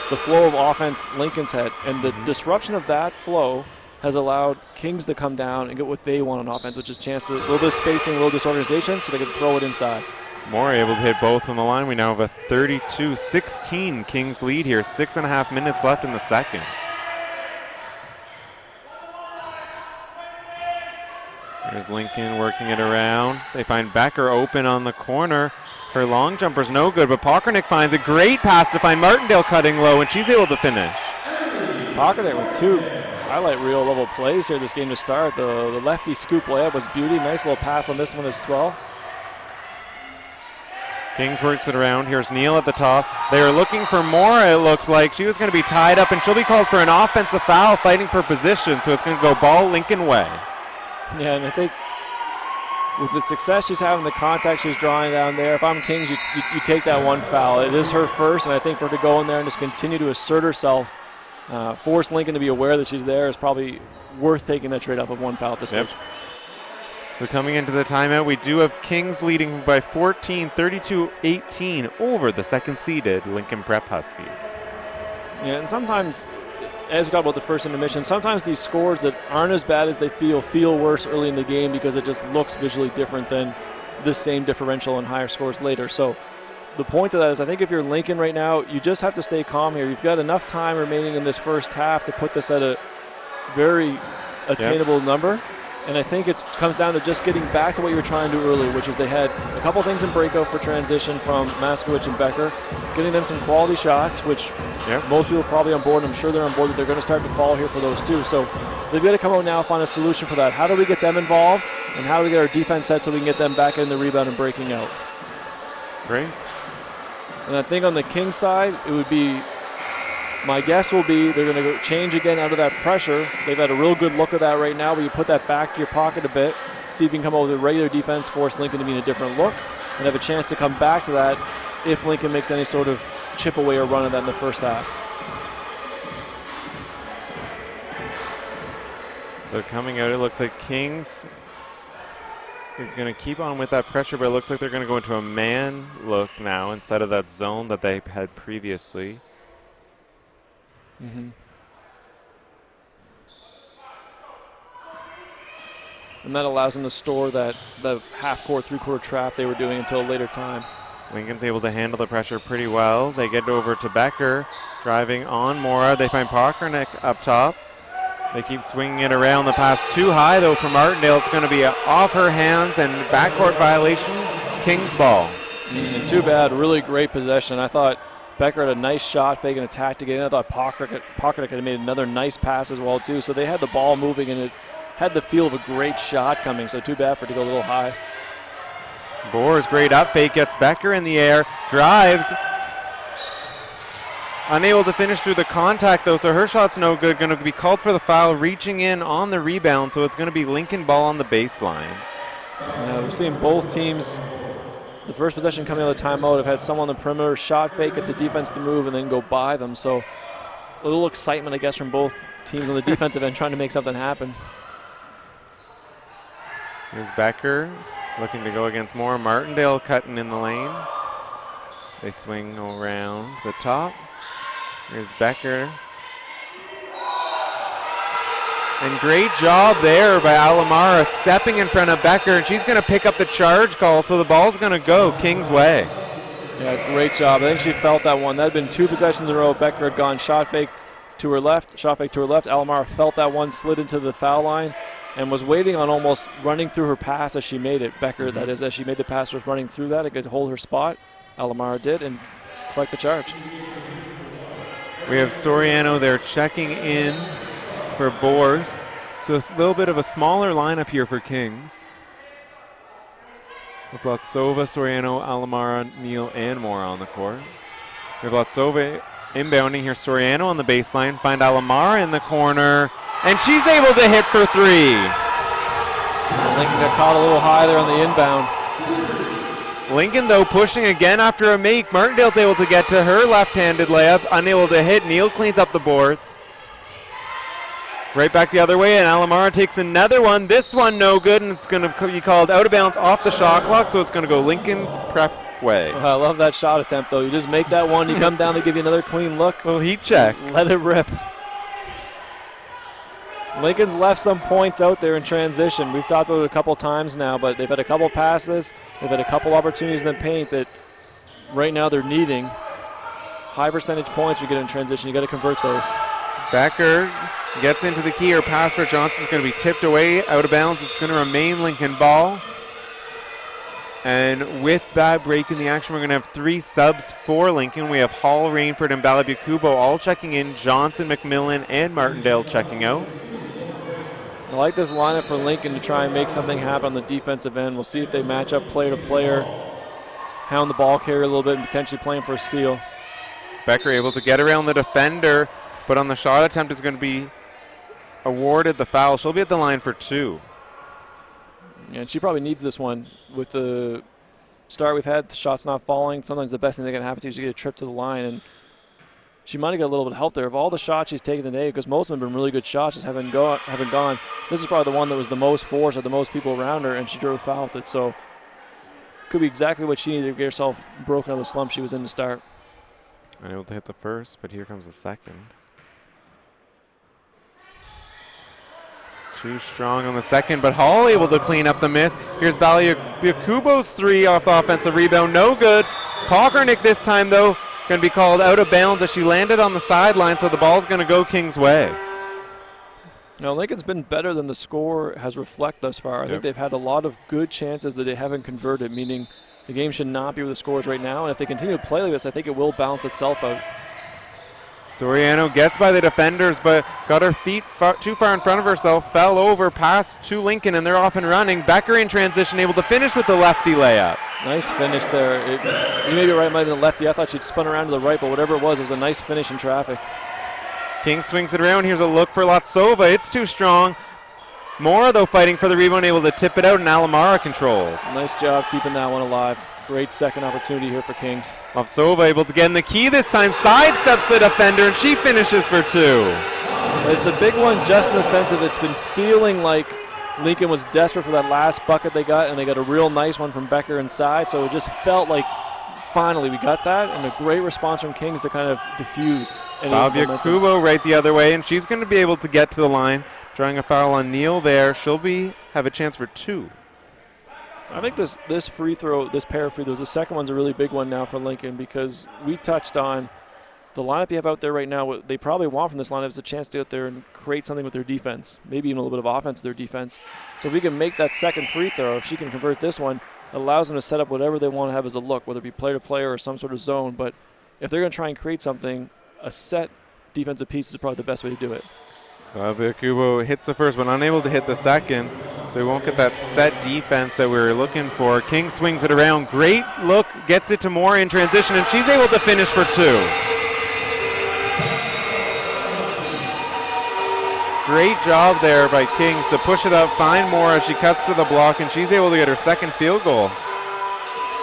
the flow of offense Lincoln's had, and the disruption of that flow has allowed Kings to come down and get what they want on offense, which is a chance to a little bit of spacing, a little disorganization, so they can throw it inside. Mora able to hit both from the line. We now have a 32-16 Kings lead here. 6.5 minutes left in the second. There's Lincoln working it around. They find Becker open on the corner. Her long jumper's no good, but Pockernick finds a great pass to find Martindale cutting low, and she's able to finish. Pockernick with 2 highlight reel level plays here this game to start. The lefty scoop layup was beauty. Nice little pass on this one as well. Kings works it around. Here's Neal at the top. They are looking for Mora, it looks like. She was going to be tied up, and she'll be called for an offensive foul fighting for position, so it's going to go ball Lincoln way. Yeah, and I think with the success she's having, the contact she's drawing down there, if I'm Kings, you take that one foul. It is her first, and I think for her to go in there and just continue to assert herself, force Lincoln to be aware that she's there is probably worth taking that trade-off of one foul at this stage. So coming into the timeout, we do have Kings leading by 14, 32-18 over the second-seeded Lincoln Prep Huskies. Yeah, and sometimes, as we talk about the first intermission, sometimes these scores that aren't as bad as they feel worse early in the game because it just looks visually different than the same differential and higher scores later. So the point of that is I think if you're Lincoln right now, you just have to stay calm here. You've got enough time remaining in this first half to put this at a very attainable number. And I think it comes down to just getting back to what you were trying to do earlier, which is they had a couple things in breakout for transition from Maskowicz and Becker, getting them some quality shots, which most people are probably on board. I'm sure they're on board that they're going to start to fall here for those too. So they've got to come out now and find a solution for that. How do we get them involved, and how do we get our defense set so we can get them back in the rebound and breaking out? Great. And I think on the Kings side, it would be, my guess will be they're going to go change again out of that pressure. They've had a real good look at that right now where you put that back to your pocket a bit, see if you can come up with a regular defense, force Lincoln to be in a different look, and have a chance to come back to that if Lincoln makes any sort of chip away or run at that in the first half. So coming out, it looks like Kings is going to keep on with that pressure, but it looks like they're going to go into a man look now instead of that zone that they had previously. Mm-hmm. And that allows them to store the half-court, three-quarter trap they were doing until a later time. Lincoln's able to handle the pressure pretty well. They get over to Becker, driving on Mora. They find Pockernick up top. They keep swinging it around. The pass too high, though, for Martindale. It's going to be off her hands and backcourt violation. Kings ball. And too bad. Really great possession. I thought Becker had a nice shot, fake and attack to get in. I thought Pockerick had made another nice pass as well, too. So they had the ball moving, and it had the feel of a great shot coming. So too bad for it to go a little high. Boers, great up fake, gets Becker in the air, drives. Unable to finish through the contact, though, so her shot's no good. Going to be called for the foul, reaching in on the rebound, so it's going to be Lincoln ball on the baseline. Yeah, we've seen both teams, the first possession coming out of the timeout, have had someone on the perimeter shot fake at the defense to move and then go by them. So a little excitement, I guess, from both teams on the defensive end trying to make something happen. Here's Becker looking to go against Moore. Martindale cutting in the lane. They swing around the top. Here's Becker. And great job there by Alamara stepping in front of Becker. And she's going to pick up the charge call, so the ball's going to go Kings way. Yeah, great job. I think she felt that one. That had been 2 possessions in a row. Becker had gone shot fake to her left, shot fake to her left. Alamara felt that one, slid into the foul line, and was waiting on almost running through her pass as she made it. Becker, that is, as she made the pass, was running through that. It could hold her spot. Alamara did, and collect the charge. We have Soriano there checking in for Boers. So a little bit of a smaller lineup here for Kings. With Latsova, Soriano, Alamara, Neal, and Moore on the court. We have Latsova inbounding here. Soriano on the baseline. Find Alamara in the corner. And she's able to hit for 3. Lincoln got caught a little high there on the inbound. Lincoln, though, pushing again after a make. Martindale's able to get to her left-handed layup. Unable to hit. Neal cleans up the boards. Right back the other way, and Alamara takes another one. This one no good, and it's going to be called out of bounds off the shot clock, so it's going to go Lincoln prep way. I love that shot attempt, though. You just make that one, you come down, they give you another clean look. Well, heat check. Let it rip. Lincoln's left some points out there in transition. We've talked about it a couple times now, but they've had a couple passes. They've had a couple opportunities in the paint that right now they're needing. High percentage points you get in transition. You got to convert those. Becker gets into the key. Her pass for Johnson's going to be tipped away, out of bounds. It's going to remain Lincoln ball. And with that break in the action, we're going to have 3 subs for Lincoln. We have Hall, Rainford, and Balabukubo all checking in. Johnson, McMillan, and Martindale checking out. I like this lineup for Lincoln to try and make something happen on the defensive end. We'll see if they match up player to player, hound the ball carrier a little bit, and potentially playing for a steal. Becker able to get around the defender, but on the shot attempt is going to be awarded the foul. She'll be at the line for 2. Yeah, and she probably needs this one. With the start we've had, the shots not falling, sometimes the best thing that can happen to you is you get a trip to the line, and she might have got a little bit of help there. Of all the shots she's taken today, because most of them have been really good shots, just haven't gone. This is probably the one that was the most force, or the most people around her, and she drove foul with it. So could be exactly what she needed to get herself broken out of the slump she was in to start. Unable to hit the first, but here comes the second. Too strong on the second, but Hall able to clean up the miss. Here's Balabukubo's 3 off the offensive rebound. No good. Pockernick this time, though, going to be called out of bounds as she landed on the sideline, so the ball's going to go Kings way. Now, Lincoln's been better than the score has reflect thus far. I think they've had a lot of good chances that they haven't converted, meaning the game should not be where the score is right now. And if they continue to play like this, I think it will balance itself out. Soriano gets by the defenders, but got her feet too far in front of herself, fell over, passed to Lincoln, and they're off and running. Becker in transition, able to finish with the lefty layup. Nice finish there. You may be right, might have been the lefty. I thought she'd spun around to the right, but whatever it was a nice finish in traffic. King swings it around. Here's a look for Latsova. It's too strong. Moore, though, fighting for the rebound, able to tip it out, and Alamara controls. Nice job keeping that one alive. Great second opportunity here for Kings. Latsova able to get in the key this time, sidesteps the defender, and she finishes for 2. It's a big one just in the sense of it's been feeling like Lincoln was desperate for that last bucket they got, and they got a real nice one from Becker inside, so it just felt like finally we got that, and a great response from Kings to kind of diffuse. Balabukubo right the other way, and she's going to be able to get to the line. Drawing a foul on Neal there. She'll have a chance for 2. I think this free throw, this pair of free throws, the second one's a really big one now for Lincoln, because we touched on the lineup you have out there right now, what they probably want from this lineup is a chance to get out there and create something with their defense, maybe even a little bit of offense with their defense. So if we can make that second free throw, if she can convert this one, it allows them to set up whatever they want to have as a look, whether it be player-to-player or some sort of zone. But if they're going to try and create something, a set defensive piece is probably the best way to do it. Etobicoke hits the first, but unable to hit the second, so we won't get that set defense that we were looking for. King swings it around. Great look, gets it to Moore in transition, and she's able to finish for 2. Great job there by Kings to push it up, find Moore as she cuts to the block, and she's able to get her second field goal.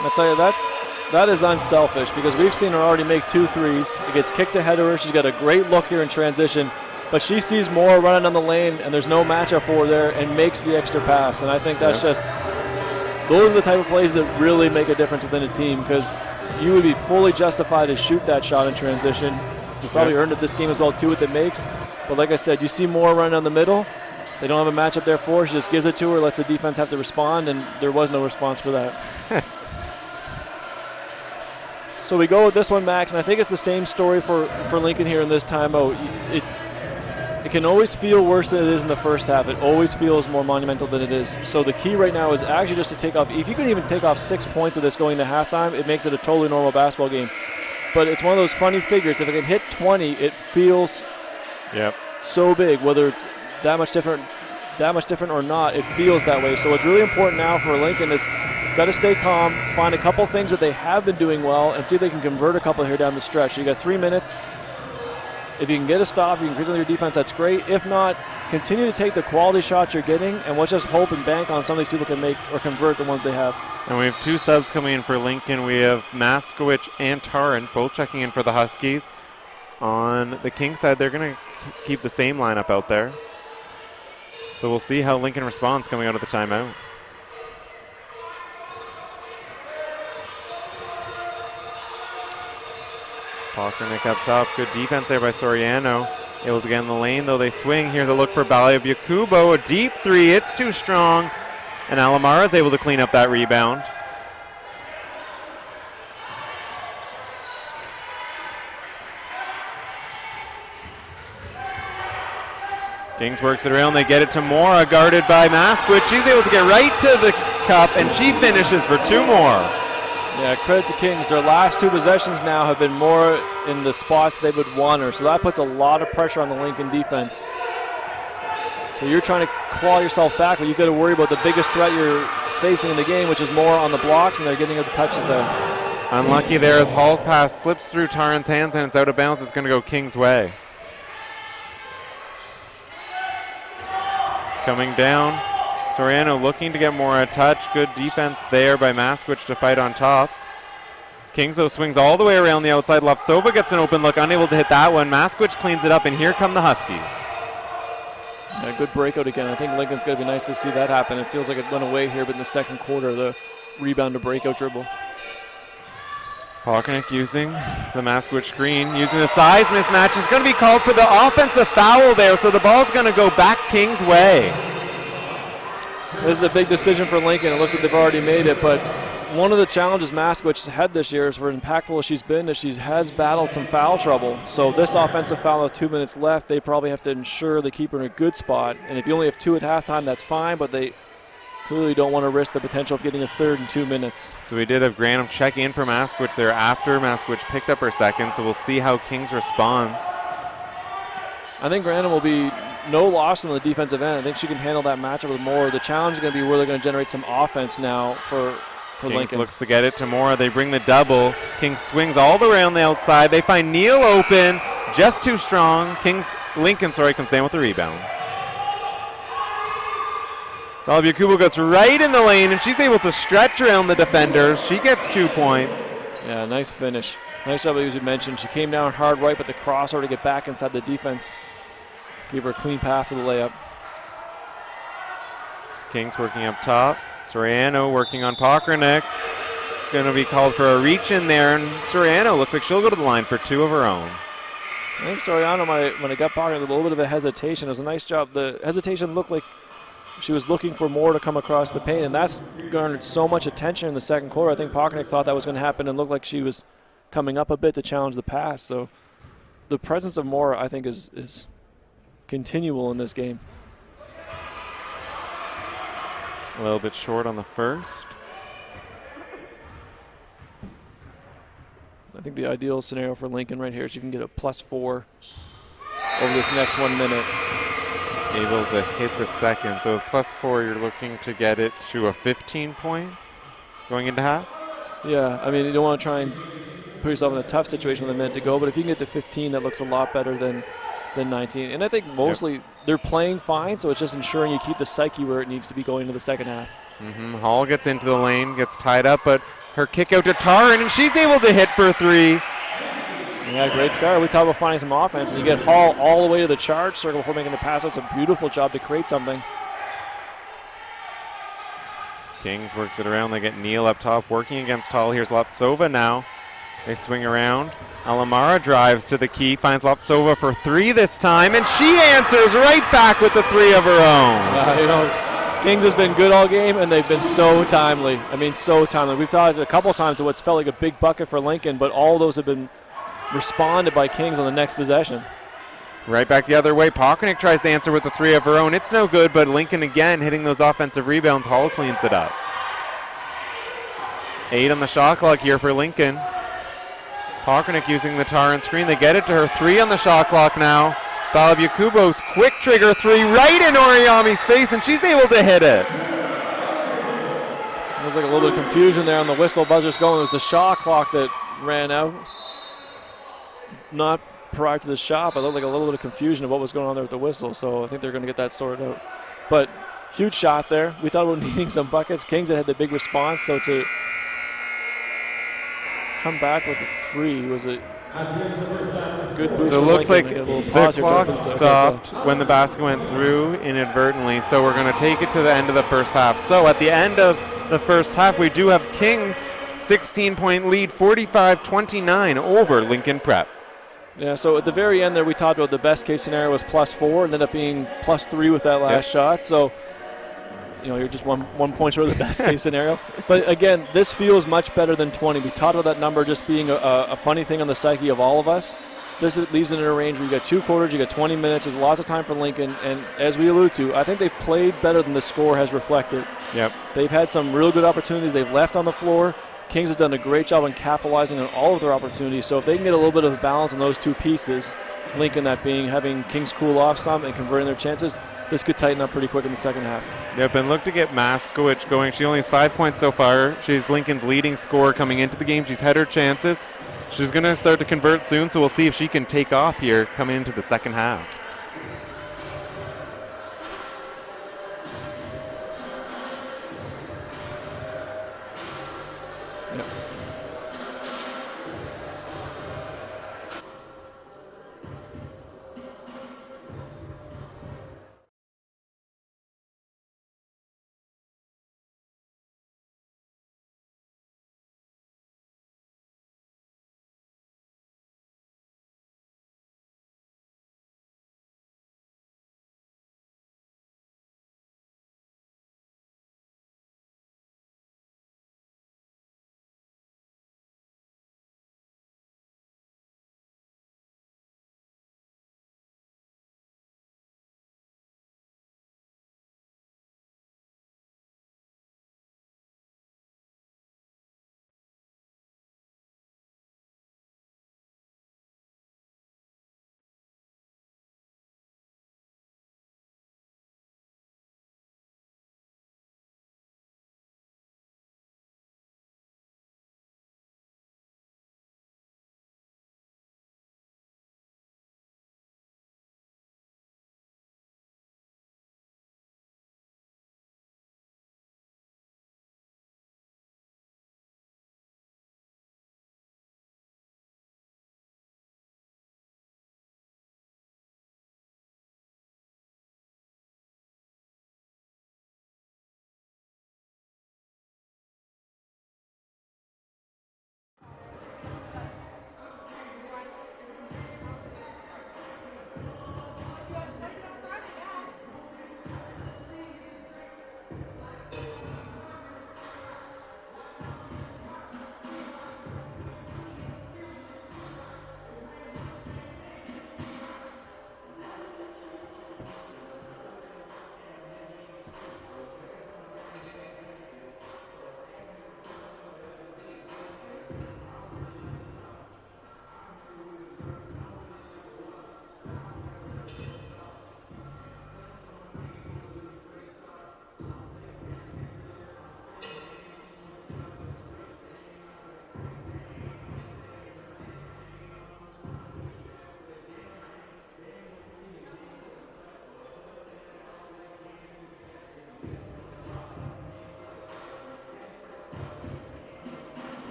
I'll tell you, that is unselfish because we've seen her already make 2 threes. It gets kicked ahead of her. She's got a great look here in transition, but she sees Moore running down the lane, and there's no matchup for her there, and makes the extra pass. And I think that's just, those are the type of plays that really make a difference within a team because you would be fully justified to shoot that shot in transition. You probably earned it this game as well, too, with it makes. But like I said, you see Moore running down the middle. They don't have a matchup there for her. She just gives it to her, lets the defense have to respond, and there was no response for that. So we go with this one, Max, and I think it's the same story for Lincoln here in this timeout. It can always feel worse than it is in the first half. It always feels more monumental than it is. So the key right now is actually just to take off. If you can even take off 6 points of this going to halftime, it makes it a totally normal basketball game. But it's one of those funny figures. If it can hit 20, it feels so big, whether it's that much different or not, it feels that way. So what's really important now for Lincoln is got to stay calm, find a couple things that they have been doing well, and see if they can convert a couple here down the stretch. So you got 3 minutes. If you can get a stop, you can increase on your defense, that's great. If not, continue to take the quality shots you're getting, and let's just hope and bank on some of these people can make or convert the ones they have. And we have 2 subs coming in for Lincoln. We have Maskowicz and Tarrant both checking in for the Huskies. On the King side, they're going to keep the same lineup out there. So we'll see how Lincoln responds coming out of the timeout. Pockernick up top. Good defense there by Soriano. Able to get in the lane, though they swing. Here's a look for Baliabukubo. A deep 3. It's too strong. And Alamara is able to clean up that rebound. Kings works it around. They get it to Mora, guarded by Maskowicz. She's able to get right to the cup, and she finishes for 2 more. Yeah, credit to Kings. Their last 2 possessions now have been more in the spots they would want her. So that puts a lot of pressure on the Lincoln defense. So you're trying to claw yourself back, but you've got to worry about the biggest threat you're facing in the game, which is more on the blocks, and they're getting the touches there. Unlucky there as Hall's pass slips through Tarrant's hands, and it's out of bounds. It's going to go Kings' way. Coming down, Soriano looking to get more a touch. Good defense there by Maskowicz to fight on top. Kings, though, swings all the way around the outside left. Sova gets an open look, unable to hit that one. Maskowicz cleans it up, and here come the Huskies. Yeah, good breakout again. I think Lincoln's going to be nice to see that happen. It feels like it went away here, but in the second quarter, the rebound to breakout dribble. Pockernick using the Maskowicz screen, using the size mismatch. It's going to be called for the offensive foul there, so the ball's going to go back Kings' way. This is a big decision for Lincoln. It looks like they've already made it, but one of the challenges Maskowicz has had this year is for impactful as she's been, is she has battled some foul trouble. So this offensive foul with 2 minutes left, they probably have to ensure they keep her in a good spot. And if you only have 2 at halftime, that's fine, but they clearly don't want to risk the potential of getting a third in 2 minutes. So we did have Granum check in for Maskowicz there after Maskowicz picked up her second, so we'll see how Kings responds. I think Granum will be no loss on the defensive end. I think she can handle that matchup with Moore. The challenge is going to be where they're going to generate some offense now for Kings Lincoln. Looks to get it to Mora. They bring the double. Kings swings all the way around the outside. They find Neal open, just too strong. Lincoln comes down with the rebound. Baliabukubo gets right in the lane, and she's able to stretch around the defenders. She gets 2 points. Yeah, nice finish. Nice job, as you mentioned. She came down hard right, but the crossover to get back inside the defense gave her a clean path to the layup. Kings working up top. Soriano working on Pockernick. It's going to be called for a reach in there, and Soriano looks like she'll go to the line for 2 of her own. I think Soriano, when it got Pockernick, a little bit of a hesitation. It was a nice job. The hesitation looked like she was looking for more to come across the paint, and that's garnered so much attention in the second quarter. I think Pockernick thought that was going to happen and looked like she was coming up a bit to challenge the pass. So the presence of Moore, I think, is continual in this game. A little bit short on the first. I think the ideal scenario for Lincoln right here is you can get a +4 over this next 1 minute. Able to hit the second. So with +4, you're looking to get it to a 15 point going into half? Yeah, I mean, you don't want to try and put yourself in a tough situation with a minute to go, but if you can get to 15, that looks a lot better than 19. And I think mostly they're playing fine, so it's just ensuring you keep the psyche where it needs to be going into the second half. Hall gets into the lane, gets tied up, but her kick out to Taryn, and she's able to hit for 3. Yeah, great start. We talk about finding some offense, and you get Hall all the way to the charge circle before making the pass. It's a beautiful job to create something. Kings works it around. They get Neal up top working against Hall. Here's Loptsova now. They swing around. Alamara drives to the key, finds Loptsova for 3 this time, and she answers right back with the 3 of her own. Kings has been good all game, and they've been so timely. I mean, so timely. We've talked a couple times of what's felt like a big bucket for Lincoln, but all those have been responded by Kings on the next possession. Right back the other way. Pockernick tries to answer with the 3 of her own. It's no good, but Lincoln again hitting those offensive rebounds. Hall cleans it up. 8 on the shot clock here for Lincoln. Pockernick using the Taryn screen. They get it to her. 3 on the shot clock now. Balabyakubos quick trigger 3 right in Oriami's face, and she's able to hit it. There's like a little bit of confusion there on the whistle. Buzzer's going. It was the shot clock that ran out. Not prior to the shot, but it looked like a little bit of confusion of what was going on there with the whistle. So I think they're going to get that sorted out. But huge shot there. We thought about needing some buckets. Kings had the big response, so to come back with a 3 was a good boost. So it looks like the clock stopped when the basket went through inadvertently, so we're going to take it to the end of the first half. So at the end of the first half, we do have Kings 16-point lead, 45-29 over Lincoln Prep. Yeah, so at the very end there, we talked about the best case scenario was +4 and ended up being +3 with that last shot. So, you're just one point short of the best case scenario. But again, this feels much better than 20. We talked about that number just being a funny thing on the psyche of all of us. This leaves it in a range where you got 2 quarters, you got 20 minutes. There's lots of time for Lincoln, and as we allude to, I think they've played better than the score has reflected. Yep. They've had some real good opportunities. They've left on the floor. Kings has done a great job on capitalizing on all of their opportunities. So if they can get a little bit of balance on those 2 pieces, Lincoln that being having Kings cool off some and converting their chances, this could tighten up pretty quick in the second half. Yep, and look to get Maskowicz going. She only has 5 points so far. She's Lincoln's leading scorer coming into the game. She's had her chances. She's going to start to convert soon, so we'll see if she can take off here coming into the second half.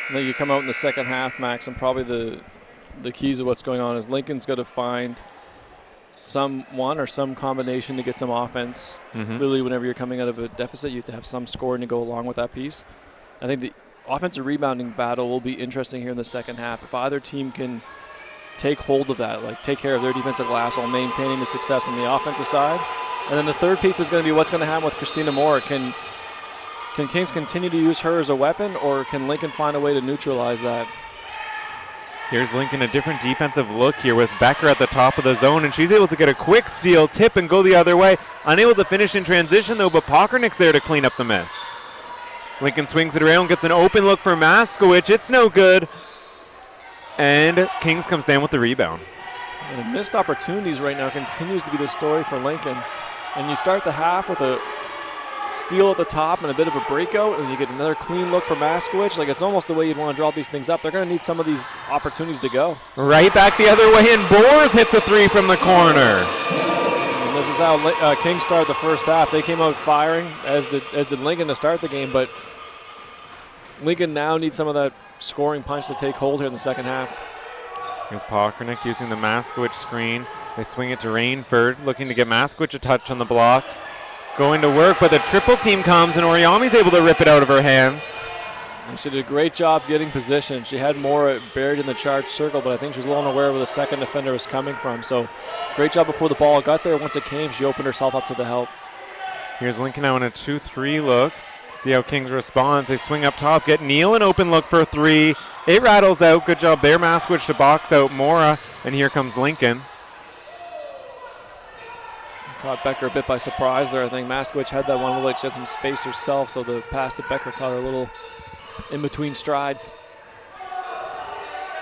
And then you come out in the second half, Max, and probably the keys of what's going on is Lincoln's got to find someone or some combination to get some offense. Clearly, whenever you're coming out of a deficit, you have to have some scoring to go along with that piece. I think the offensive rebounding battle will be interesting here in the second half. If either team can take hold of that, like take care of their defensive glass while maintaining the success on the offensive side. And then the third piece is going to be what's going to happen with Christina Moore. Can Kings continue to use her as a weapon, or can Lincoln find a way to neutralize that? Here's Lincoln, a different defensive look here with Becker at the top of the zone, and she's able to get a quick steal, tip, and go the other way. Unable to finish in transition, though, but Pockernick's there to clean up the miss. Lincoln swings it around, gets an open look for Maskowicz. It's no good. And Kings comes down with the rebound. And missed opportunities right now continues to be the story for Lincoln. And you start the half with a steal at the top and a bit of a breakout, and you get another clean look for Maskowicz. Like, it's almost the way you'd want to draw these things up. They're going to need some of these opportunities to go. Right back the other way, and Boers hits a three from the corner. And this is how Kings started the first half. They came out firing, as did Lincoln to start the game, but Lincoln now needs some of that scoring punch to take hold here in the second half. Here's Pockernick using the Maskowicz screen. They swing it to Rainford, looking to get Maskowicz a touch on the block. Going to work, but the triple team comes, and Oriami's able to rip it out of her hands. And she did a great job getting position. She had more buried in the charged circle, but I think she was a little unaware where the second defender was coming from. So great job before the ball got there. Once it came, she opened herself up to the help. Here's Lincoln now in a 2-3 look. See how Kings responds. They swing up top, get Neal an open look for a three. It rattles out. Good job there, Maskowicz, to box out Mora. And here comes Lincoln. Caught Becker a bit by surprise there. I think Maskowicz had that one. Looked like she had some space herself, so the pass to Becker caught her a little in between strides.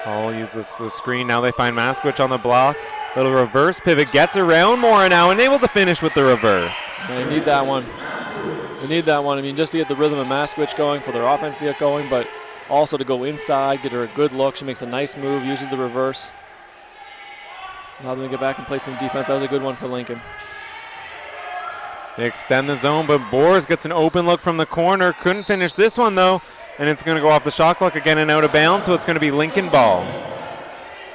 Hall uses the screen. Now they find Maskowicz on the block. Little reverse pivot. Gets around Mora now and able to finish with the reverse. They need that one. They need that one. I mean, just to get the rhythm of Maskowicz going, for their offense to get going, but also to go inside, get her a good look. She makes a nice move, uses the reverse. Allow them to get back and play some defense. That was a good one for Lincoln. They extend the zone, but Boers gets an open look from the corner. Couldn't finish this one, though, and it's going to go off the shot clock again and out of bounds, so it's going to be Lincoln ball.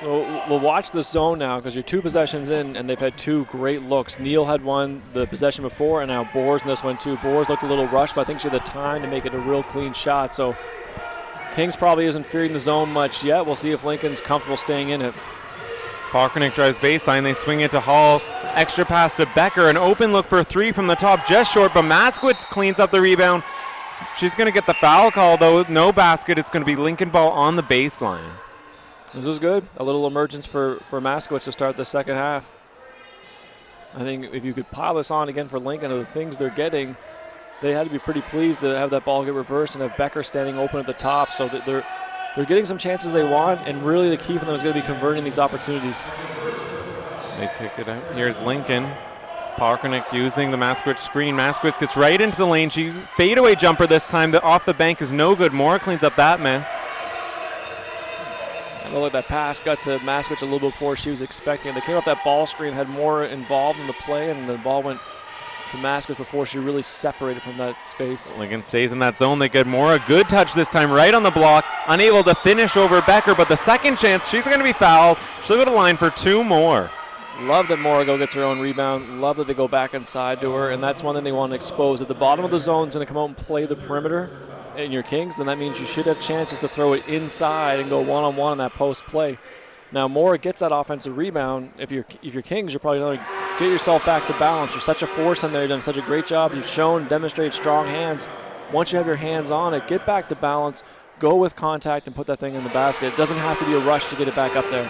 So we'll watch the zone now because you're two possessions in, and they've had two great looks. Neal had one the possession before, and now Boers in this one too. Boers looked a little rushed, but I think she had the time to make it a real clean shot. So Kings probably isn't fearing the zone much yet. We'll see if Lincoln's comfortable staying in it. Pockernick drives baseline. They swing it to Hall. Extra pass to Becker. An open look for a three from the top, just short, but Maskowicz cleans up the rebound. She's going to get the foul call, though. No basket. It's going to be Lincoln ball on the baseline. This is good. A little emergence for Maskowicz to start the second half. I think if you could pile this on again for Lincoln of the things they're getting, they had to be pretty pleased to have that ball get reversed and have Becker standing open at the top. So that they're getting some chances they want, and really the key for them is going to be converting these opportunities. They kick it out. Here's Lincoln. Pachernik using the Maskowitz screen. Maskowitz gets right into the lane. She fadeaway jumper this time. The off the bank is no good. Mora cleans up that miss. I know that pass got to Maskowitz a little before she was expecting. They came off that ball screen, had more involved in the play, and the ball went to Maskowitz before she really separated from that space. Lincoln stays in that zone. They get Mora. Good touch this time, right on the block. Unable to finish over Becker, but the second chance, she's going to be fouled. She'll go to line for 2 more. Love that Morago gets her own rebound. Love that they go back inside to her, and that's one thing they want to expose. If the bottom of the zone is going to come out and play the perimeter in your Kings, then that means you should have chances to throw it inside and go one-on-one on that post play. Now, Mora gets that offensive rebound. If you're Kings, you're probably going to get yourself back to balance. You're such a force in there. You've done such a great job. You've shown, demonstrated strong hands. Once you have your hands on it, get back to balance, go with contact, and put that thing in the basket. It doesn't have to be a rush to get it back up there.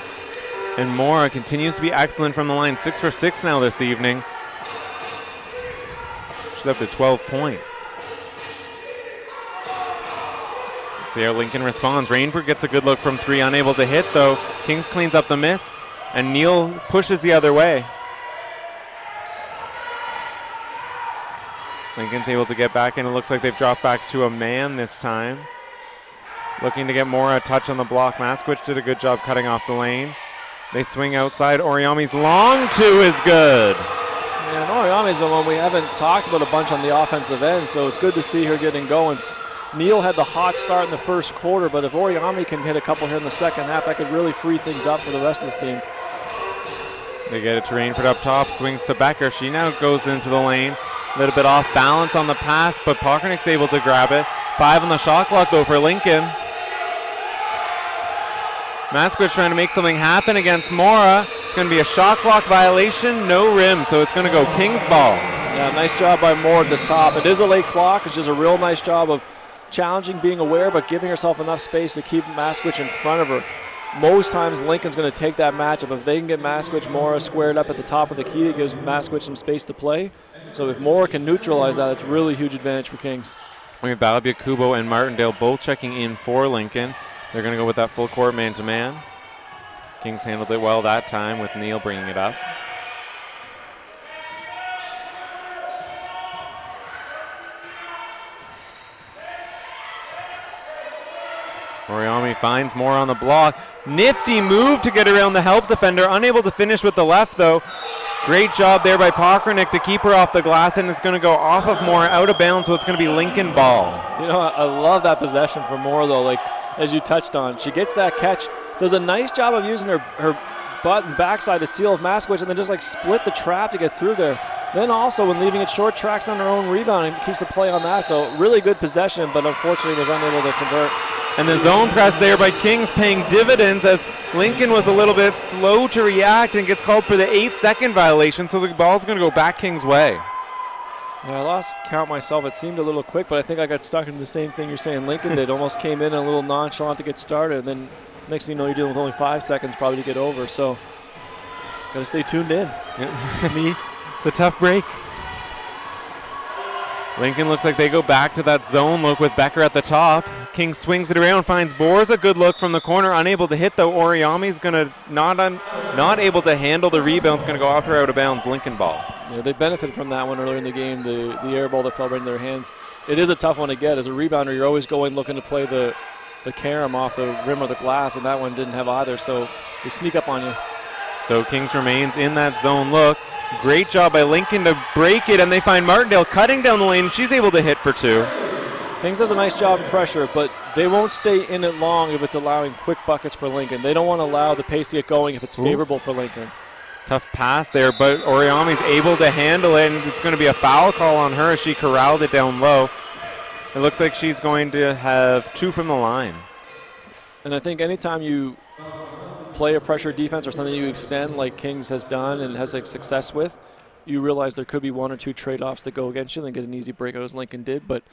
And Mora continues to be excellent from the line. 6 for 6 now this evening. She's up to 12 points. See how Lincoln responds. Rainford gets a good look from 3, unable to hit though. Kings cleans up the miss, and Neal pushes the other way. Lincoln's able to get back, and it looks like they've dropped back to a man this time. Looking to get Mora a touch on the block. Maskowitz did a good job cutting off the lane. They swing outside. Oriami's long 2 is good. Yeah, and Oriami's been one we haven't talked about a bunch on the offensive end, so it's good to see her getting going. Neal had the hot start in the first quarter, but if Oriami can hit a couple here in the second half, that could really free things up for the rest of the team. They get it to Rainford up top, swings to Becker. She now goes into the lane. A little bit off balance on the pass, but Pachernik's able to grab it. 5 on the shot clock though for Lincoln. Maskowitz trying to make something happen against Mora. It's going to be a shot clock violation, no rim, so it's going to go Kings ball. Yeah, nice job by Mora at the top. It is a late clock. It's just a real nice job of challenging, being aware, but giving herself enough space to keep Maskowitz in front of her. Most times Lincoln's going to take that matchup. If they can get Maskowitz, Mora squared up at the top of the key, it gives Maskowitz some space to play. So if Mora can neutralize that, it's really huge advantage for Kings. We have Balabia, Kubo, and Martindale both checking in for Lincoln. They're going to go with that full court man-to-man. Kings handled it well that time with Neal bringing it up. Oriami finds Mora on the block. Nifty move to get around the help defender. Unable to finish with the left, though. Great job there by Pachernik to keep her off the glass, and it's going to go off of Mora, out of bounds, so it's going to be Lincoln ball. You know, I love that possession for Mora, though, like as you touched on. She gets that catch, does a nice job of using her butt and backside to seal off Maskowitz, and then just like split the trap to get through there. Then also, when leaving it short, tracks down her own rebound and keeps the play on that. So really good possession, but unfortunately was unable to convert. And the zone press there by Kings paying dividends as Lincoln was a little bit slow to react and gets called for the 8-second violation, so the ball's going to go back Kings' way. Yeah, I lost count myself. It seemed a little quick, but I think I got stuck into the same thing you're saying Lincoln did. Almost came in a little nonchalant to get started, and then next thing you know, you're dealing with only 5 seconds probably to get over. So got to stay tuned in. Me, it's a tough break. Lincoln looks like they go back to that zone look with Becker at the top. King swings it around, finds Boers a good look from the corner, unable to hit though. Oriami's gonna not able to handle the rebound. It's gonna go off her out of bounds. Lincoln ball. Yeah, they benefited from that one earlier in the game, the air ball that fell right in their hands. It is a tough one to get. As a rebounder, you're always going looking to play the carom off the rim or the glass, and that one didn't have either, so they sneak up on you. So Kings remains in that zone look. Great job by Lincoln to break it, and they find Martindale cutting down the lane. She's able to hit for 2. Kings does a nice job in pressure, but they won't stay in it long if it's allowing quick buckets for Lincoln. They don't want to allow the pace to get going if it's favorable for Lincoln. Tough pass there, but Oriami's able to handle it, and it's going to be a foul call on her as she corralled it down low. It looks like she's going to have 2 from the line. And I think anytime you play a pressure defense or something you extend like Kings has done and has like success with, you realize there could be 1 or 2 trade-offs that go against you and get an easy breakout as Lincoln did. But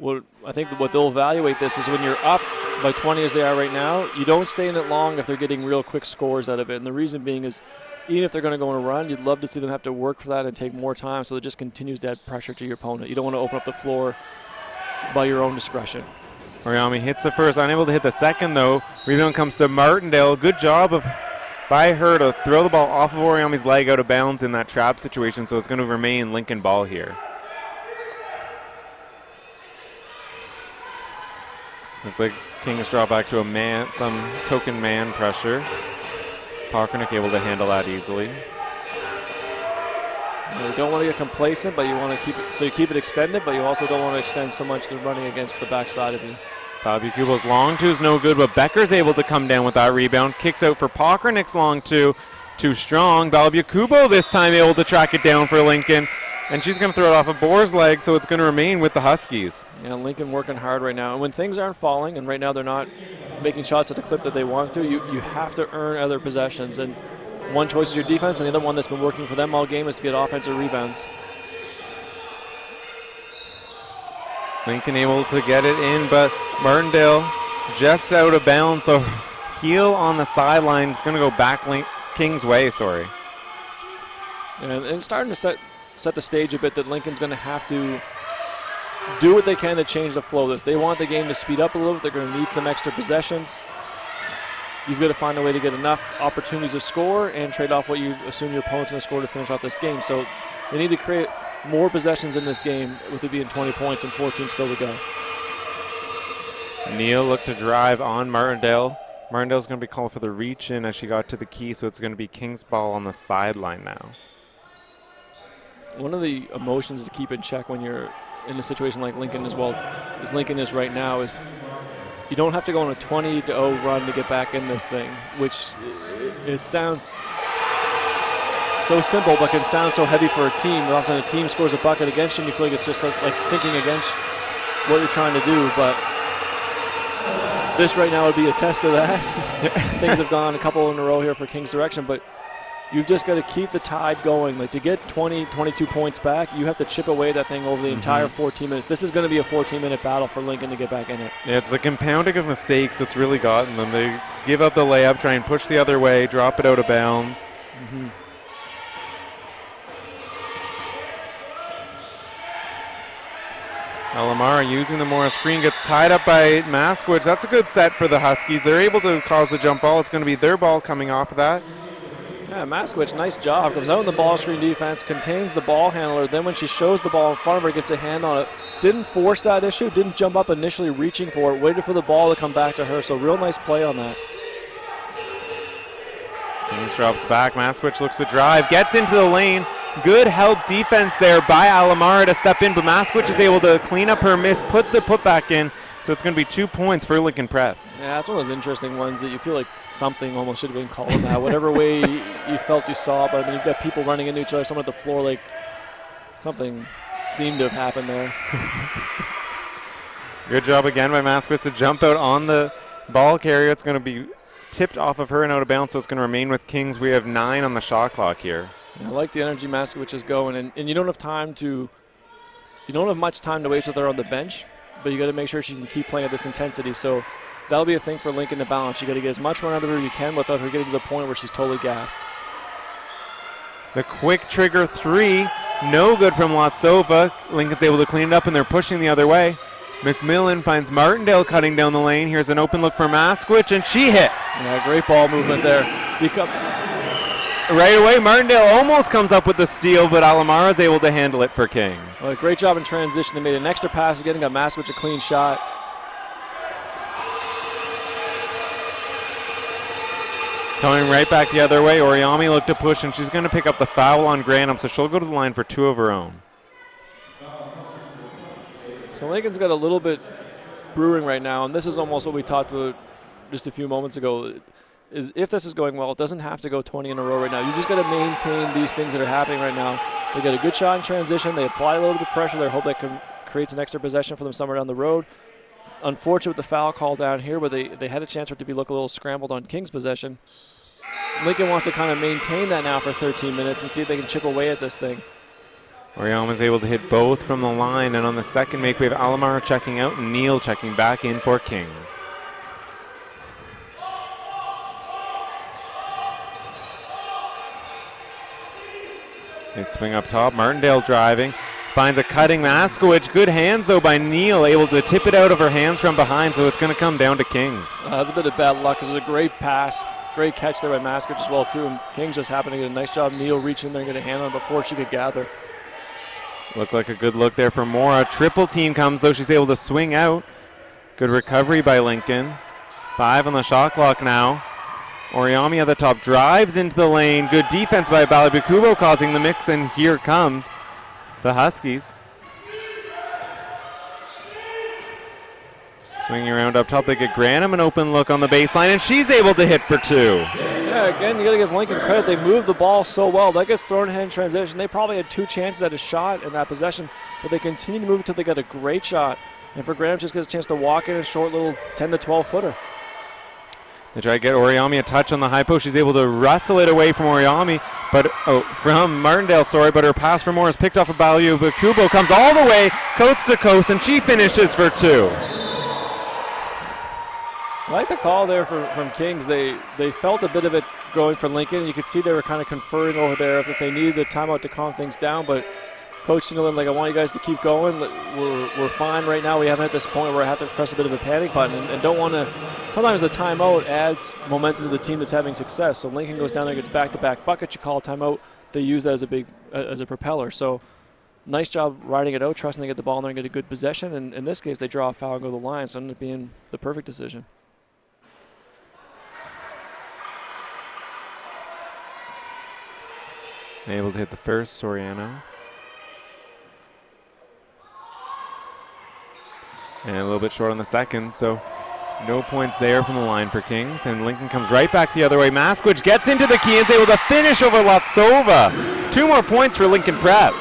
I think what they'll evaluate this is when you're up by 20 as they are right now, you don't stay in it long if they're getting real quick scores out of it. And the reason being is even if they're going to go on a run, you'd love to see them have to work for that and take more time, so it just continues to add pressure to your opponent. You don't want to open up the floor by your own discretion. Oriami hits the first, unable to hit the second though. Rebound comes to Martindale. Good job of by her to throw the ball off of Oriami's leg out of bounds in that trap situation, so it's going to remain Lincoln ball here. Looks like Kings draw back to a man, some token man pressure. Pockernick able to handle that easily. You don't want to get complacent, but you want to keep it, so you keep it extended, but you also don't want to extend so much they're running against the backside of you. Etobicoke's long two is no good, but Becker's able to come down with that rebound. Kicks out for Pockernick's long two. Too strong. Balbucubo this time able to track it down for Lincoln. And she's going to throw it off of Bohr's leg, so it's going to remain with the Huskies. Yeah, Lincoln working hard right now. And when things aren't falling, and right now they're not making shots at the clip that they want to, you have to earn other possessions. And one choice is your defense, and the other one that's been working for them all game is to get offensive rebounds. Lincoln able to get it in, but Martindale just out of bounds, so heel on the sideline is going to go back King's way, sorry. And it's starting to set the stage a bit that Lincoln's going to have to do what they can to change the flow of this. They want the game to speed up a little bit. They're going to need some extra possessions. You've got to find a way to get enough opportunities to score and trade off what you assume your opponent's going to score to finish off this game. So they need to create more possessions in this game, with it being 20 points and 14 still to go. Neal looked to drive on Martindale. Martindale's going to be called for the reach in as she got to the key, so it's going to be King's ball on the sideline now. One of the emotions to keep in check when you're in a situation like Lincoln as well, as Lincoln is right now, is you don't have to go on a 20-0 run to get back in this thing, which it sounds so simple, but can sound so heavy for a team. Often a team scores a bucket against you, and you feel like it's just like sinking against what you're trying to do. But this right now would be a test of that. Things have gone a couple in a row here for King's direction, but you've just got to keep the tide going. Like, to get 20, 22 points back, you have to chip away at that thing over the entire 14 minutes. This is going to be a 14-minute battle for Lincoln to get back in it. Yeah, it's the compounding of mistakes that's really gotten them. They give up the layup, try and push the other way, drop it out of bounds. Alamara using the Morris screen, gets tied up by Maskowicz. That's a good set for the Huskies. They're able to cause a jump ball. It's going to be their ball coming off of that. Yeah, Maskowicz, nice job. Comes out in the ball screen defense, contains the ball handler. Then when she shows the ball in front of her, gets a hand on it. Didn't force that issue, didn't jump up initially reaching for it, waited for the ball to come back to her. So real nice play on that. Kings drops back. Maskowicz looks to drive, gets into the lane. Good help defense there by Alamara to step in, but Maskowicz is able to clean up her miss, put the putback in. So it's going to be 2 points for Lincoln Prep. Yeah, that's one of those interesting ones that you feel like something almost should have been called on that. Whatever way you felt you saw, but I mean, you've got people running into each other, someone at the floor, like something seemed to have happened there. Good job again by Maskowicz to jump out on the ball carrier. It's going to be tipped off of her and out of bounds, so it's going to remain with Kings. We have 9 on the shot clock here. I like the energy Maskowicz is going, and you don't have much time to waste with her on the bench, but you got to make sure she can keep playing at this intensity. So that'll be a thing for Lincoln to balance. You got to get as much run out of her as you can without her getting to the point where she's totally gassed. The quick trigger 3, no good from Latsova. Lincoln's able to clean it up, and they're pushing the other way. McMillan finds Martindale cutting down the lane. Here's an open look for Maskowicz, and she hits. Yeah, great ball movement there. Right away, Martindale almost comes up with the steal, but Alamara is able to handle it for Kings. Well, great job in transition. They made an extra pass again and got Maskowicz a clean shot. Coming right back the other way, Oriami looked to push, and she's going to pick up the foul on Grantham, so she'll go to the line for 2 of her own. So Lincoln's got a little bit brewing right now, and this is almost what we talked about just a few moments ago. Is if this is going well, it doesn't have to go 20 in a row right now. You just got to maintain these things that are happening right now. They get a good shot in transition. They apply a little bit of pressure. They hope that creates an extra possession for them somewhere down the road. Unfortunate with the foul call down here, but they had a chance for it to look a little scrambled on King's possession. Lincoln wants to kind of maintain that now for 13 minutes and see if they can chip away at this thing. Oriama is able to hit both from the line, and on the second make, we have Alamara checking out and Neal checking back in for Kings. They swing up top. Martindale driving. Finds a cutting Maskowicz. Good hands, though, by Neal. Able to tip it out of her hands from behind, so it's going to come down to Kings. That's a bit of bad luck. It was a great pass great catch there by Maskich as well, too. And Kings just happened to get a nice job. Neal reach in there and get a hand on before she could gather. Looked like a good look there for Mora. Triple team comes, though. She's able to swing out. Good recovery by Lincoln. 5 on the shot clock now. Oriami at the top drives into the lane. Good defense by Etobicoke causing the mix, and here comes the Huskies. Swinging around up top, they get Granham an open look on the baseline, and she's able to hit for 2. Yeah, again, you got to give Lincoln credit. They moved the ball so well. That gets thrown ahead in transition. They probably had 2 chances at a shot in that possession, but they continue to move until they got a great shot. And for Granham, just gets a chance to walk in a short little 10 to 12 footer. They try to get Oriami a touch on the high post. She's able to wrestle it away from Oriami, from Martindale, but her pass for Moore is picked off of Etobicoke, comes all the way coast to coast, and she finishes for 2. I like the call there from Kings. They felt a bit of it going for Lincoln. You could see they were kind of conferring over there if they needed a timeout to calm things down. But Coach Singleton, I want you guys to keep going. We're fine right now. We haven't at this point where I have to press a bit of a panic button and don't want to. Sometimes the timeout adds momentum to the team that's having success. So Lincoln goes down there and gets back-to-back buckets. You call a timeout. They use that as a propeller. So nice job riding it out, trusting they get the ball in there and get a good possession. And in this case, they draw a foul and go to the line. So it ended up being the perfect decision. Able to hit the first, Soriano. And a little bit short on the second, so no points there from the line for Kings. And Lincoln comes right back the other way. Maskich gets into the key and is able to finish over Latsova. 2 more points for Lincoln Prep.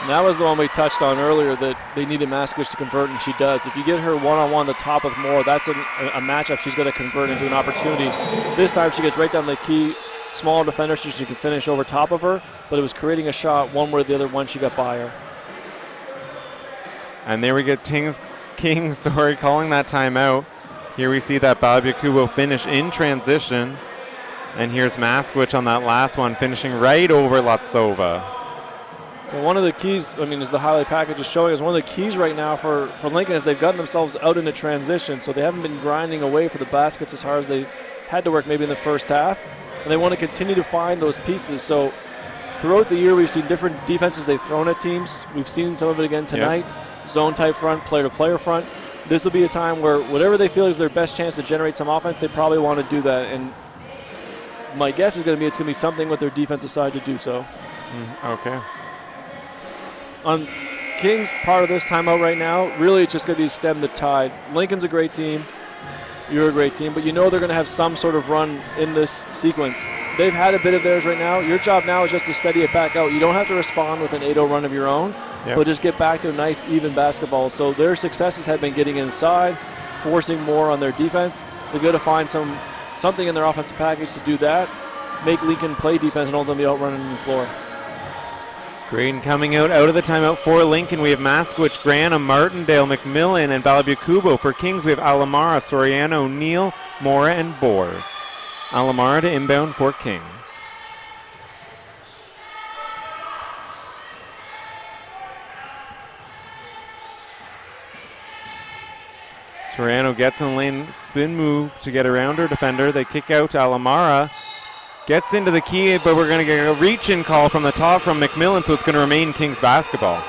And that was the one we touched on earlier that they needed Maskich to convert, and she does. If you get her one-on-one the top with Moore, that's a matchup she's going to convert into an opportunity. This time she gets right down the key. Smaller defender, so she can finish over top of her, but it was creating a shot one way or the other once she got by her. And there we get Kings calling that timeout. Here we see that Etobicoke finish in transition. And here's Maskich on that last one, finishing right over Latsova. So one of the keys, as the highlight package is showing, is one of the keys right now for Lincoln is they've gotten themselves out into transition, so they haven't been grinding away for the baskets as hard as they had to work maybe in the first half. And they want to continue to find those pieces. So throughout the year, we've seen different defenses they've thrown at teams. We've seen some of it again tonight. Yep. Zone-type front, player-to-player front. This will be a time where whatever they feel is their best chance to generate some offense, they probably want to do that. And my guess is it's going to be something with their defensive side to do so. Okay. On Kings' part of this timeout right now, really it's just going to be stem the tide. Lincoln's a great team. You're a great team, but they're going to have some sort of run in this sequence. They've had a bit of theirs right now. Your job now is just to steady it back out. You don't have to respond with an 8-0 run of your own, but just get back to a nice, even basketball. So their successes have been getting inside, forcing more on their defense. They've got to find something in their offensive package to do that, make Lincoln play defense and ultimately outrunning the floor. Graydon coming out of the timeout for Lincoln. We have Maskich, Granham, Martindale, McMillan, and Etobicoke. For Kings, we have Alamara, Soriano, Neal, Mora, and Boers. Alamara to inbound for Kings. Soriano gets in the lane, spin move to get around her defender. They kick out to Alamara. Gets into the key, but we're going to get a reach-in call from the top from McMillan, so it's going to remain Kings basketball.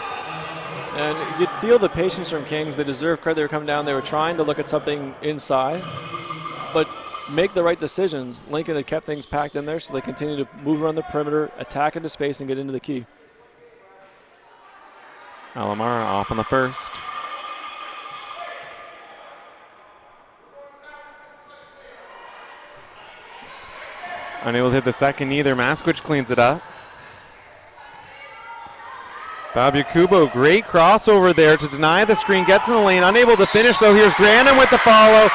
And you feel the patience from Kings. They deserve credit. They were coming down. They were trying to look at something inside, but make the right decisions. Lincoln had kept things packed in there, so they continue to move around the perimeter, attack into space, and get into the key. Alamara off on the first. Unable to hit the second either. Maskich cleans it up. Etobicoke, great crossover there to deny the screen. Gets in the lane, unable to finish, though. Here's Granham with the follow.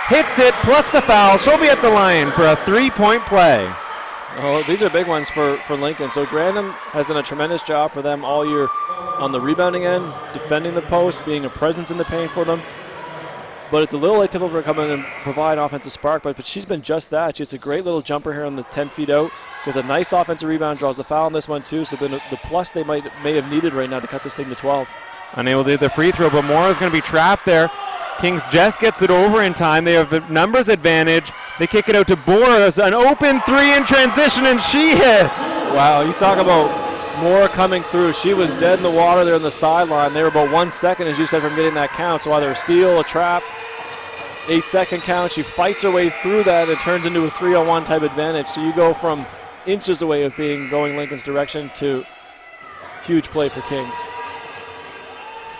Hits it, plus the foul. She'll be at the line for a 3-point play. Oh, these are big ones for Lincoln. So Granham has done a tremendous job for them all year on the rebounding end, defending the post, being a presence in the paint for them. But it's a little atypical for her to come in and provide an offensive spark, but she's been just that. She's a great little jumper here on the 10 feet out. Gets a nice offensive rebound, draws the foul on this one too, so then the plus they may have needed right now to cut this thing to 12. Unable to hit the free throw, but Mora's going to be trapped there. Kings just gets it over in time. They have a numbers advantage. They kick it out to Boris, an open three in transition, and she hits. Wow, you talk about Moore coming through. She was dead in the water there on the sideline. They were about 1 second, as you said, from getting that count. So either a steal, a trap, 8-second count. She fights her way through that. It turns into a 3-on-1 type advantage. So you go from inches away of going Lincoln's direction to huge play for Kings.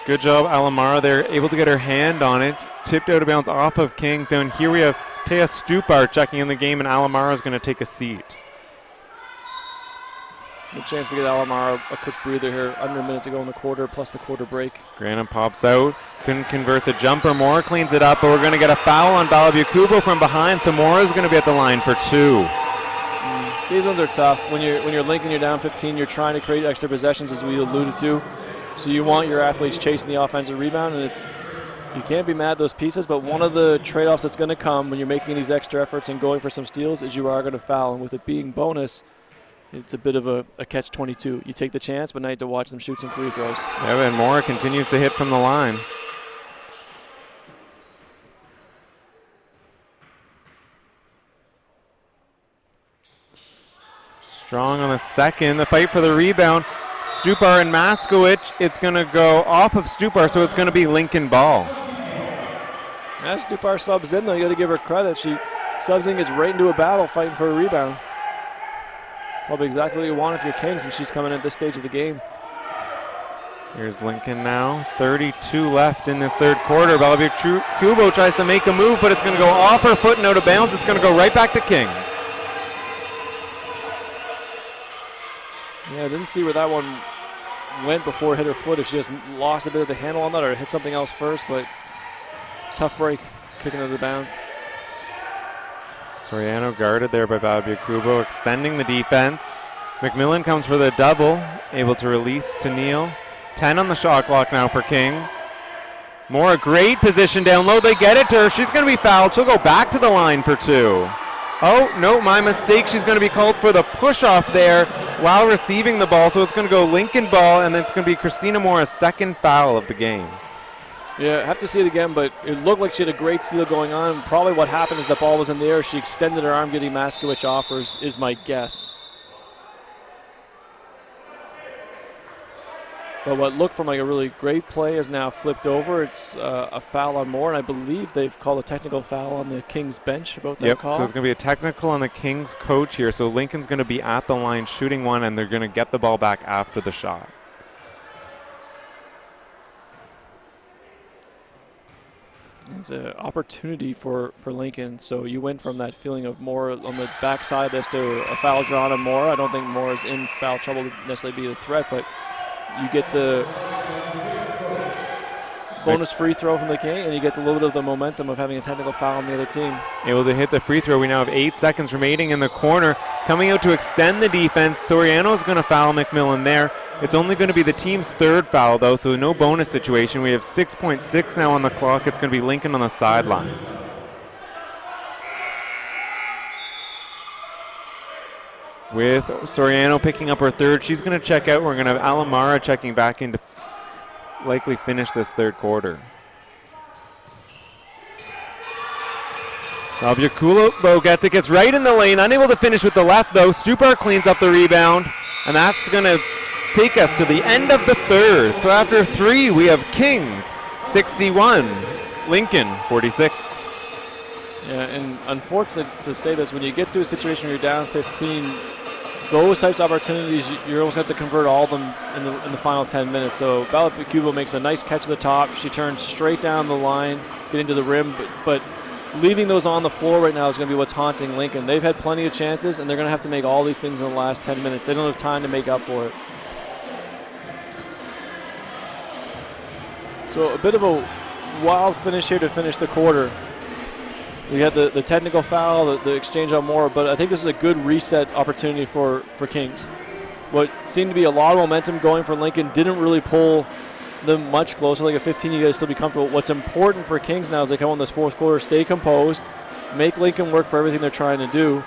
Good job, Alamara there, able to get her hand on it. Tipped out of bounds off of Kings. And here we have Taya Stupar checking in the game, and Alamara is going to take a seat. Good chance to get Alamara a quick breather here. Under a minute to go in the quarter, plus the quarter break. Granum pops out. Couldn't convert the jumper. Moore cleans it up, but we're going to get a foul on Balabukubo from behind. So Moore is going to be at the line for 2. These ones are tough. When you're Lincoln, you're down 15. You're trying to create extra possessions, as we alluded to. So you want your athletes chasing the offensive rebound, and you can't be mad at those pieces. But one of the trade-offs that's going to come when you're making these extra efforts and going for some steals is you are going to foul. And with it being bonus, it's a bit of a catch-22. You take the chance, but now you have to watch them shoot some free throws. Evan Moore continues to hit from the line. Strong on the second. The fight for the rebound. Stupar and Maskowicz. It's going to go off of Stupar, so it's going to be Lincoln ball. As Stupar subs in, though, you got to give her credit. She subs in, gets right into a battle fighting for a rebound. Probably exactly what you want if you're Kings, and she's coming at this stage of the game. Here's Lincoln now. 32 left in this third quarter. Balabukubo tries to make a move, but it's going to go off her foot and out of bounds. It's going to go right back to Kings. Yeah, I didn't see where that one went before it hit her foot. If she just lost a bit of the handle on that or hit something else first, but tough break, kicking out of the bounds. Soriano guarded there by Balabukubo, extending the defense. McMillan comes for the double, able to release to Neal. 10 on the shot clock now for Kings. Moore, a great position down low. They get it to her. She's going to be fouled. She'll go back to the line for 2. Oh, no, my mistake. She's going to be called for the push-off there while receiving the ball. So it's going to go Lincoln ball, and then it's going to be Christina Moore's second foul of the game. Yeah, I have to see it again, but it looked like she had a great steal going on. Probably what happened is the ball was in the air. She extended her arm, getting Maskowicz offers, is my guess. But what looked from like a really great play is now flipped over. It's a foul on Moore, and I believe they've called a technical foul on the Kings bench about that call. So it's going to be a technical on the Kings coach here. So Lincoln's going to be at the line shooting one, and they're going to get the ball back after the shot. It's an opportunity for Lincoln. So you went from that feeling of Moore on the backside this to a foul drawn on Moore. I don't think Moore is in foul trouble to necessarily be a threat, but you get the bonus free throw from the King, and you get a little bit of the momentum of having a technical foul on the other team. Able to hit the free throw. We now have 8 seconds remaining in the corner. Coming out to extend the defense. Soriano's going to foul McMillan there. It's only going to be the team's third foul, though, so no bonus situation. We have 6.6 now on the clock. It's going to be Lincoln on the sideline. With Soriano picking up her third, she's going to check out. We're going to have Alamara checking back in to likely finish this third quarter. Balabukubo gets it, gets right in the lane, unable to finish with the left, though. Stupar cleans up the rebound, and that's going to take us to the end of the third. So after 3, we have Kings 61, Lincoln 46. Yeah, and unfortunately to say this, when you get to a situation where you're down 15, those types of opportunities, you almost have to convert all of them in the final 10 minutes. So Balabukubo makes a nice catch at the top. She turns straight down the line, getting to the rim, but leaving those on the floor right now is going to be what's haunting Lincoln. They've had plenty of chances, and they're going to have to make all these things in the last 10 minutes. They don't have time to make up for it. So a bit of a wild finish here to finish the quarter. We had the technical foul, the exchange on Moore, but I think this is a good reset opportunity for Kings. What seemed to be a lot of momentum going for Lincoln didn't really pull them much closer. Like a 15, you got to still be comfortable. What's important for Kings now is they come on this fourth quarter, stay composed, make Lincoln work for everything they're trying to do,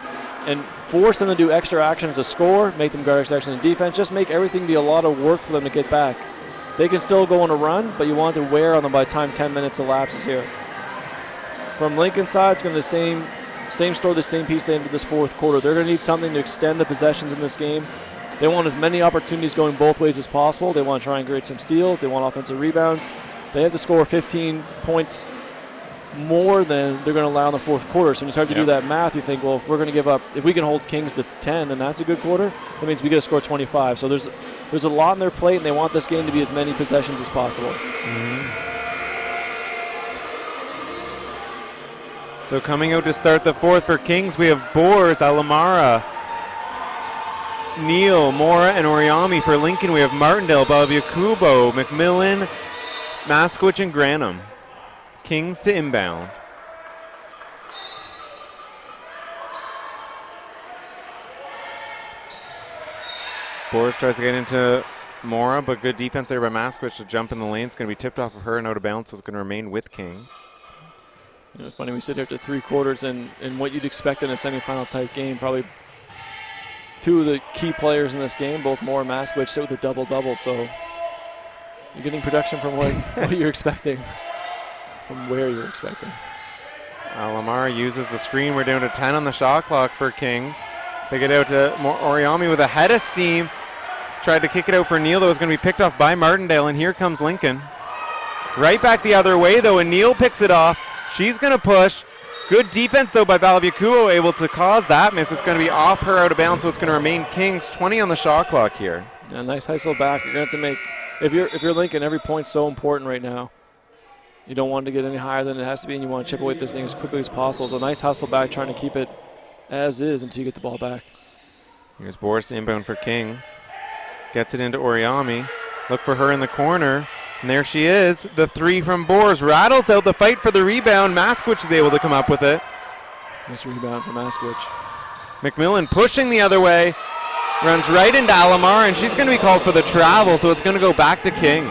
and force them to do extra actions to score, make them guard extra actions in defense, just make everything be a lot of work for them to get back. They can still go on a run, but you want to wear on them by the time 10 minutes elapses here. From Lincoln's side, it's going to be the same same story, the same piece they ended this fourth quarter. They're going to need something to extend the possessions in this game. They want as many opportunities going both ways as possible. They want to try and create some steals. They want offensive rebounds. They have to score 15 points more than they're going to allow in the fourth quarter. So when you start to do that math, you think, well, if we're going to give up, if we can hold Kings to 10, then that's a good quarter. That means we got to score 25. So there's a lot on their plate, and they want this game to be as many possessions as possible. So coming out to start the fourth for Kings, we have Boers, Alamara, Neal, Mora, and Oriami. For Lincoln, we have Martindale, Balabiakubo, McMillan, Maskwich, and Granum. Kings to inbound. Boers tries to get into Mora, but good defense there by Maskwich to jump in the lane. It's going to be tipped off of her and out of bounds, so it's going to remain with Kings. You know, it's funny, we sit here after 3 quarters, and what you'd expect in a semifinal type game, probably 2 of the key players in this game, both Mora and Maskwich, sit with a double-double, so you're getting production from what you're expecting. From where you're expecting. Lamar uses the screen. We're down to 10 on the shot clock for Kings. They get out to Oriami with a head of steam. Tried to kick it out for Neal, though. It was going to be picked off by Martindale, and here comes Lincoln. Right back the other way, though, and Neal picks it off. She's going to push. Good defense, though, by Balabiakubo, able to cause that miss. It's going to be off her, out of bounds, so it's going to remain Kings. 20 on the shot clock here. Yeah, nice hustle back. You're going to have to make, if you're Lincoln, every point's so important right now. You don't want it to get any higher than it has to be, and you want to chip away at this thing as quickly as possible. So nice hustle back, trying to keep it as is until you get the ball back. Here's Boris to inbound for Kings. Gets it into Oriami. Look for her in the corner. And there she is. The 3 from Boers rattles out the fight for the rebound. Maskwich is able to come up with it. Nice rebound from Maskwich. McMillan pushing the other way. Runs right into Alamar, and she's going to be called for the travel, so it's going to go back to Kings.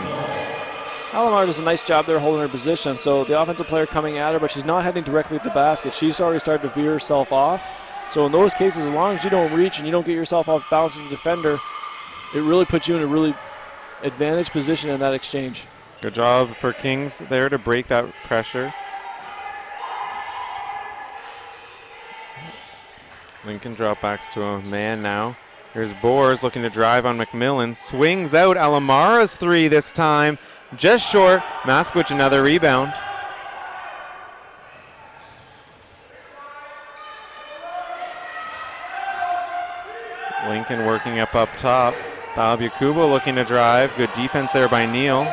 Alamar does a nice job there holding her position. So the offensive player coming at her, but she's not heading directly at the basket. She's already started to veer herself off. So in those cases, as long as you don't reach and you don't get yourself off balance as a defender, it really puts you in a really advantaged position in that exchange. Good job for Kings there to break that pressure. Lincoln dropbacks to a man now. Here's Boers looking to drive on McMillan. Swings out. Alamara's 3 this time. Just short. Maskwich another rebound. Lincoln working up top. Balabiakubo looking to drive. Good defense there by Neal.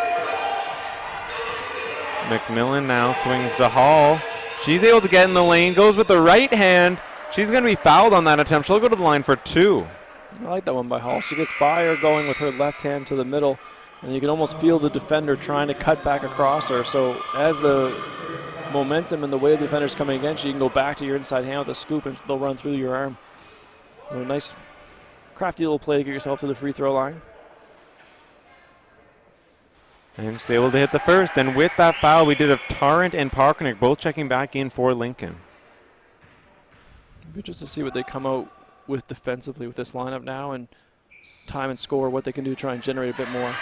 McMillan now swings to Hall. She's able to get in the lane. Goes with the right hand. She's going to be fouled on that attempt. She'll go to the line for 2. I like that one by Hall. She gets by her going with her left hand to the middle. And you can almost feel the defender trying to cut back across her. So as the momentum and the way the defender's coming against you, you can go back to your inside hand with a scoop and they'll run through your arm. A nice, crafty little play to get yourself to the free throw line. And she's able to hit the first. And with that foul, we did have Tarrant and Parknick both checking back in for Lincoln. It'll be just to see what they come out with defensively with this lineup now and time and score, what they can do to try and generate a bit more.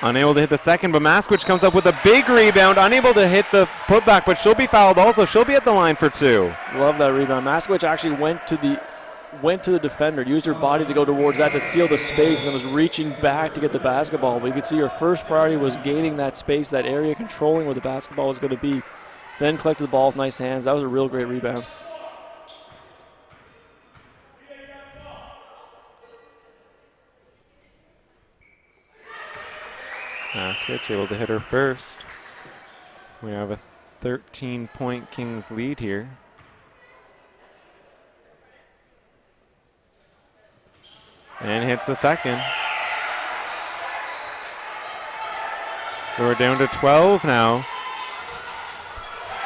Unable to hit the second, but Maskwich comes up with a big rebound. Unable to hit the putback, but she'll be fouled also. She'll be at the line for 2. Love that rebound. Maskwich actually went to the defender, used her body to go towards that to seal the space, and then was reaching back to get the basketball. But you could see her first priority was gaining that space, that area, controlling where the basketball was going to be. Then collected the ball with nice hands. That was a real great rebound. Maskwich able to hit her first. We have a 13-point Kings lead here. And hits the second. So we're down to 12 now.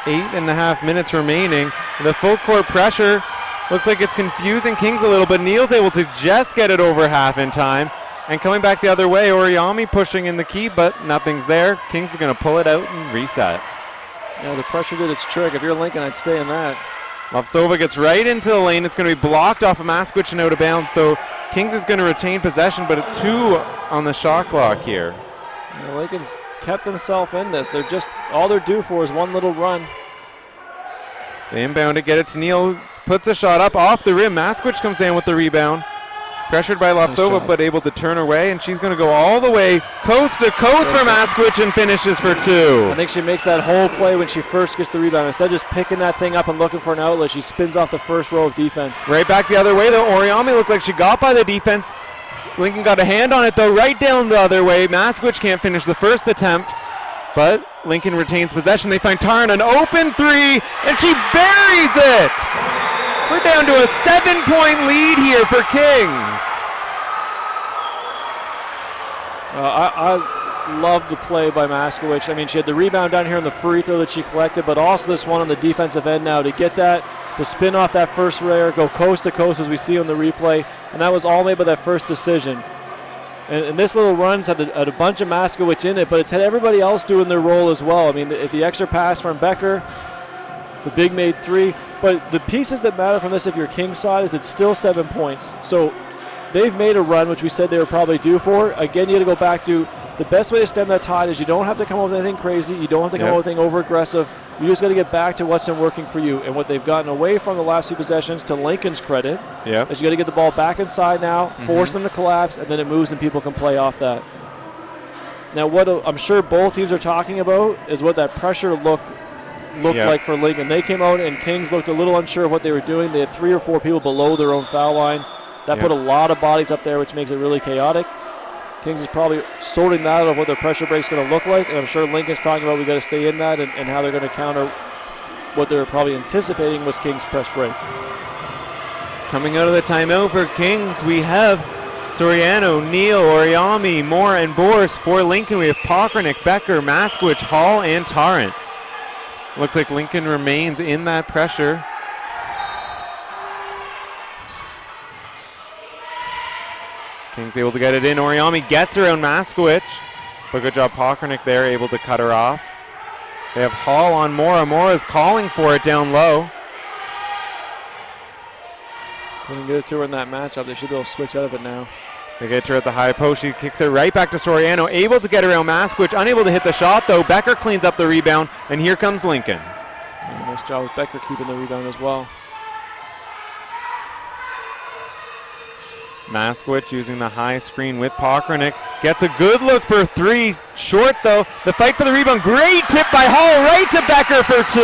8.5 minutes remaining. The full court pressure looks like it's confusing Kings a little, but Neal's able to just get it over half in time. And coming back the other way, Oriami pushing in the key, but nothing's there. Kings is going to pull it out and reset. Yeah, the pressure did its trick. If you're Lincoln, I'd stay in that. Lovsova gets right into the lane. It's going to be blocked off of Maskwich and out of bounds. So Kings is going to retain possession, but a 2 on the shot clock here. Yeah, Lincoln's kept themselves in this. All they're due for is one little run. They inbound to get it to Neal. puts a shot up off the rim. Maskwich comes in with the rebound. Pressured by Lopsova, but able to turn away, and she's going to go all the way coast to coast for Maskwich and finishes for 2. I think she makes that whole play when she first gets the rebound. Instead of just picking that thing up and looking for an outlet, she spins off the first row of defense. Right back the other way, though. Oriami looked like she got by the defense. Lincoln got a hand on it, though, right down the other way. Maskwich can't finish the first attempt, but Lincoln retains possession. They find Taran an open 3, and she buries it! We're down to a 7-point lead here for Kings. I love the play by Maskwich. I mean, she had the rebound down here on the free throw that she collected, but also this one on the defensive end now to get that, to spin off that first rayer, go coast to coast as we see on the replay, and that was all made by that first decision. And this little run's had a bunch of Maskwich in it, but it's had everybody else doing their role as well. I mean, the extra pass from Becker, the big made 3, but the pieces that matter from this, if you're Kings side, is it's still 7 points. So they've made a run, which we said they were probably due for. Again, you got to go back to the best way to stem that tide is you don't have to come up with anything crazy. You don't have to come up with anything over-aggressive. You just got to get back to what's been working for you. And what they've gotten away from the last 2 possessions, to Lincoln's credit, is you got to get the ball back inside now, force them to collapse, and then it moves and people can play off that. Now, what I'm sure both teams are talking about is what that pressure looked like for Lincoln. They came out and Kings looked a little unsure of what they were doing. They had 3 or 4 people below their own foul line. That put a lot of bodies up there, which makes it really chaotic. Kings is probably sorting that out of what their pressure break's going to look like, and I'm sure Lincoln's talking about we got to stay in that and how they're going to counter what they're probably anticipating was Kings' press break. Coming out of the timeout for Kings, we have Soriano, Neal, Oriami, Moore, and Boris. For Lincoln, we have Pokranik, Becker, Maskwich, Hall, and Tarrant. Looks like Lincoln remains in that pressure. Kings able to get it in. Oriami gets around Maskwich, but good job Pokranik there, able to cut her off. They have Hall on Mora. Mora's calling for it down low. Couldn't get it to her in that matchup. They should be able to switch out of it now. They get her at the high post. She kicks it right back to Soriano, able to get around Maskwich, unable to hit the shot though. Becker cleans up the rebound, and here comes Lincoln. Nice job with Becker keeping the rebound as well. Maskwich using the high screen with Pokranik. Gets a good look for 3. Short though. The fight for the rebound. Great tip by Hall right to Becker for 2.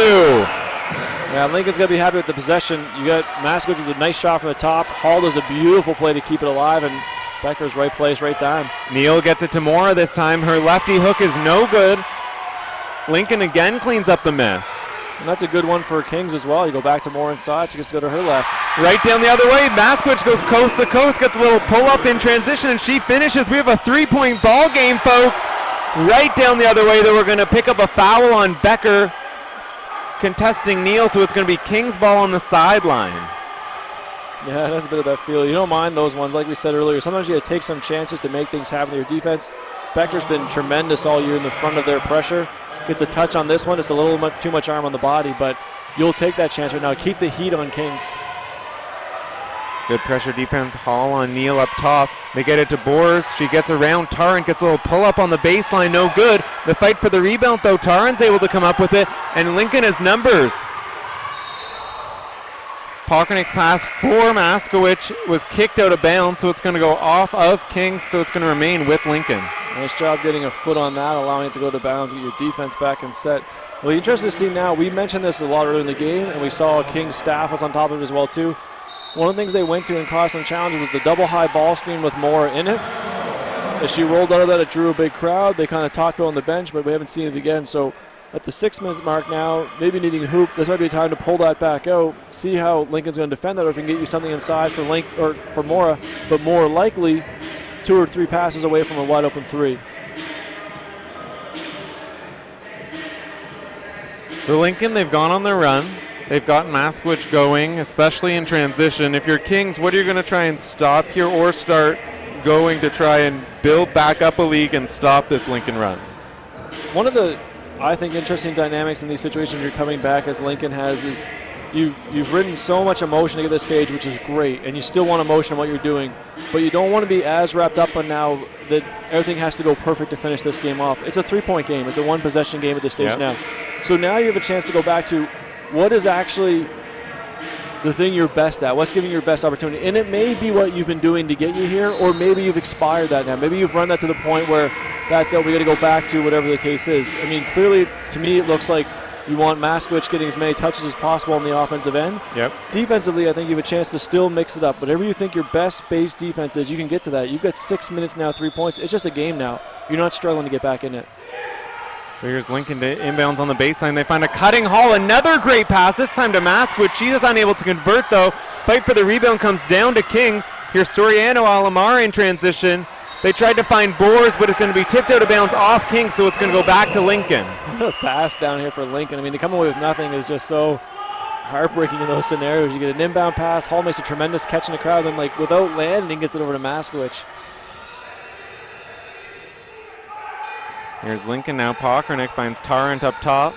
Yeah, Lincoln's going to be happy with the possession. You got Maskwich with a nice shot from the top. Hall does a beautiful play to keep it alive, and Becker's right place, right time. Neal gets it to Mora this time. Her lefty hook is no good. Lincoln again cleans up the miss. And that's a good one for Kings as well. You go back to Moore inside. She gets to go to her left. Right down the other way. Maskwich goes coast to coast, gets a little pull-up in transition, and she finishes. We have a 3-point ball game, folks. Right down the other way, though, we're going to pick up a foul on Becker contesting Neal, so it's going to be Kings ball on the sideline. Yeah, that's a bit of that feel. You don't mind those ones, like we said earlier. Sometimes you got to take some chances to make things happen to your defense. Becker's been tremendous all year in the front of their pressure. Gets a touch on this one. It's a little too much arm on the body, but you'll take that chance right now. Keep the heat on Kings. Good pressure defense. Hall on Neal up top. They get it to Boers. She gets around Tarrant, gets a little pull-up on the baseline. No good. The fight for the rebound, though. Tarrant's able to come up with it, and Lincoln has numbers. Pokranik's pass for Maskwich was kicked out of bounds, so it's going to go off of Kings, so it's going to remain with Lincoln. Nice job getting a foot on that, allowing it to go to bounds, get your defense back and set. Well, interesting to see now, we mentioned this a lot earlier in the game, and we saw Kings staff was on top of it as well, too. One of the things they went to and caused some challenges was the double high ball screen with Moore in it. As she rolled out of that, it drew a big crowd. They kind of talked about on the bench, but we haven't seen it again. So at the 6-minute mark now, maybe needing a hoop, this might be a time to pull that back out, see how Lincoln's going to defend that, or if we can get you something inside for Mora, but more likely 2 or 3 passes away from a wide open 3. So Lincoln, they've gone on their run. They've got Maskwich going, especially in transition. If you're Kings, what are you going to try and stop here or start going to try and build back up a lead and stop this Lincoln run? One of the, I think, interesting dynamics in these situations you're coming back as Lincoln has is you've ridden so much emotion to get this stage, which is great, and you still want emotion in what you're doing, but you don't want to be as wrapped up on now that everything has to go perfect to finish this game off. It's a 3-point game. It's a 1-possession game at this stage now. So now you have a chance to go back to what is actually the thing you're best at, what's giving you your best opportunity. And it may be what you've been doing to get you here, or maybe you've expired that now. Maybe you've run that to the point where that's we got to go back to whatever the case is. I mean, clearly, to me, it looks like you want Maskowicz getting as many touches as possible on the offensive end. Yep. Defensively, I think you have a chance to still mix it up. Whatever you think your best base defense is, you can get to that. You've got 6 minutes now, 3 points. It's just a game now. You're not struggling to get back in it. So here's Lincoln to inbounds on the baseline. They find a cutting Hall. Another great pass, this time to Maskowicz. She is unable to convert, though. Fight for the rebound comes down to Kings. Here's Soriano Alamar in transition. They tried to find Boers, but it's going to be tipped out of bounds off Kings, so it's going to go back to Lincoln. What a pass down here for Lincoln. I mean, to come away with nothing is just so heartbreaking in those scenarios. You get an inbound pass. Hall makes a tremendous catch in the crowd, and like without landing, gets it over to Maskowicz. Here's Lincoln now. Pockernick finds Tarrant up top.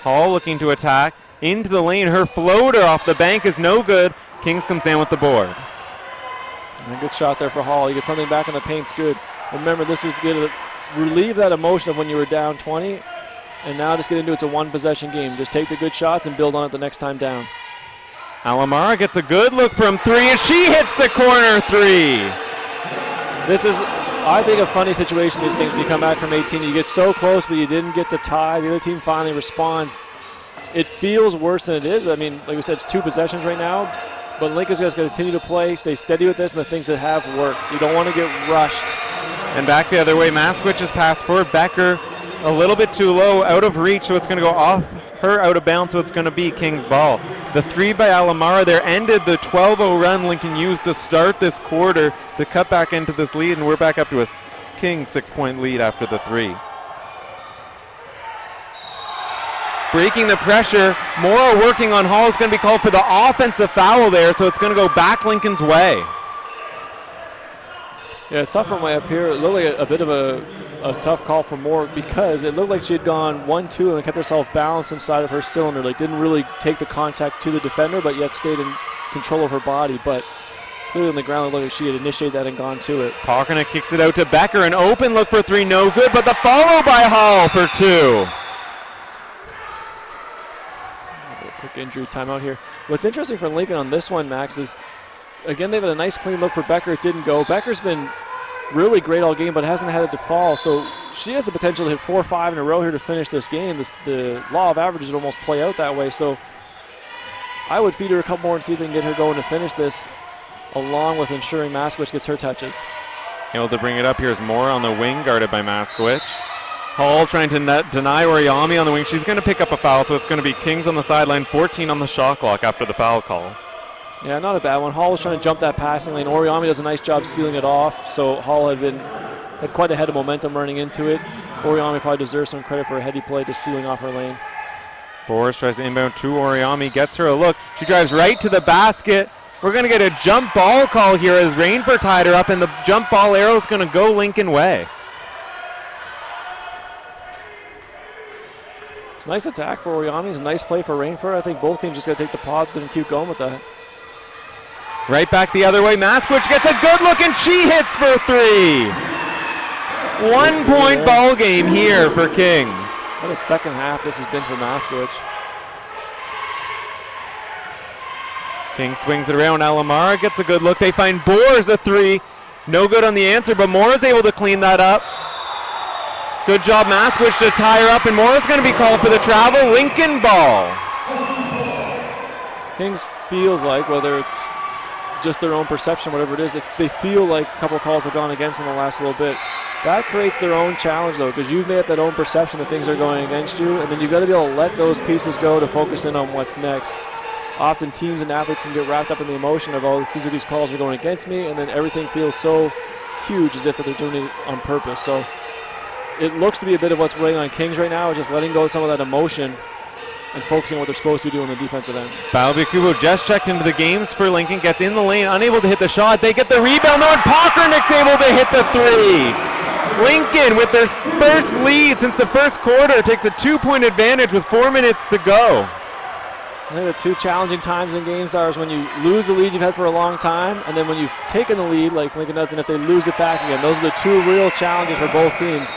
Hall looking to attack. Into the lane. Her floater off the bank is no good. Kings comes down with the board. And a good shot there for Hall. You get something back in the paint's good. Remember, this is going to relieve that emotion of when you were down 20. And now just get into it's a one-possession game. Just take the good shots and build on it the next time down. Alamara gets a good look from three, and she hits the corner three. This is, I think, a funny situation, these things, when you come back from 18. You get so close, but you didn't get the tie. The other team finally responds. It feels worse than it is. I mean, like we said, it's 2 possessions right now. But Lincoln's guys got to continue to play, stay steady with this, and the things that have worked. You don't want to get rushed. And back the other way, Maskowicz's pass for Becker. A little bit too low, out of reach, so it's going to go off her out of bounds, so it's going to be King's ball. The 3 by Alamara there ended the 12-0 run Lincoln used to start this quarter to cut back into this lead, and we're back up to a King 6-point lead after the 3. Breaking the pressure, Mora working on Hall is going to be called for the offensive foul there, so it's going to go back Lincoln's way. Yeah, tough from way up here. It looked like a bit of a tough call for Moore because it looked like she had gone 1-2 and kept herself balanced inside of her cylinder. Like, didn't really take the contact to the defender, but yet stayed in control of her body. But clearly on the ground, it looked like she had initiated that and gone to it. Pockernick kicks it out to Becker. An open look for 3, no good, but the follow by Hall for 2. Quick injury timeout here. What's interesting for Lincoln on this one, Max, is again they've had a nice clean look for Becker. It didn't go. Becker's been really great all game, but hasn't had it to fall. So she has the potential to hit 4 or 5 in a row here to finish this game. The law of averages would almost play out that way. So I would feed her a couple more and see if they can get her going to finish this, along with ensuring Maskowicz gets her touches. Able to bring it up here is Moore on the wing, guarded by Maskowicz. Hall trying to deny Oriami on the wing. She's going to pick up a foul, so it's going to be Kings on the sideline, 14 on the shot clock after the foul call. Yeah, not a bad one. Hall was trying to jump that passing lane. Oriami does a nice job sealing it off, so Hall had quite a head of momentum running into it. Oriami probably deserves some credit for a heady play to sealing off her lane. Boris tries to inbound to Oriami, gets her a look. She drives right to the basket. We're going to get a jump ball call here as Rainford tied her up, and the jump ball arrow is going to go Lincoln way. It's a nice attack for Oriami. It's a nice play for Rainford. I think both teams just got to take the positive and keep going with that. Right back the other way. Maskowicz gets a good look, and she hits for 3. 1-point ball game here for Kings. What a second half this has been for Maskowicz. King swings it around. Alamara gets a good look. They find Boers a 3. No good on the answer, but Moore is able to clean that up. Good job, Maskowicz, to tie her up, and Moore is going to be called for the travel. Lincoln ball. Kings feels like, whether it's just their own perception, whatever it is, they feel like a couple calls have gone against them the last little bit. That creates their own challenge, though, because you've made up that own perception that things are going against you, and then you've got to be able to let those pieces go to focus in on what's next. Often teams and athletes can get wrapped up in the emotion of, oh, these calls are going against me, and then everything feels so huge as if they're doing it on purpose. So it looks to be a bit of what's weighing on Kings right now, is just letting go of some of that emotion and focusing on what they're supposed to be doing on the defensive end. Balbikubo just checked into the games for Lincoln, gets in the lane, unable to hit the shot. They get the rebound, though, and Pockernick's able to hit the 3. Lincoln, with their first lead since the first quarter, takes a 2-point advantage with 4 minutes to go. I think the 2 challenging times in games are when you lose the lead you've had for a long time, and then when you've taken the lead like Lincoln does, and if they lose it back again. Those are the 2 real challenges for both teams.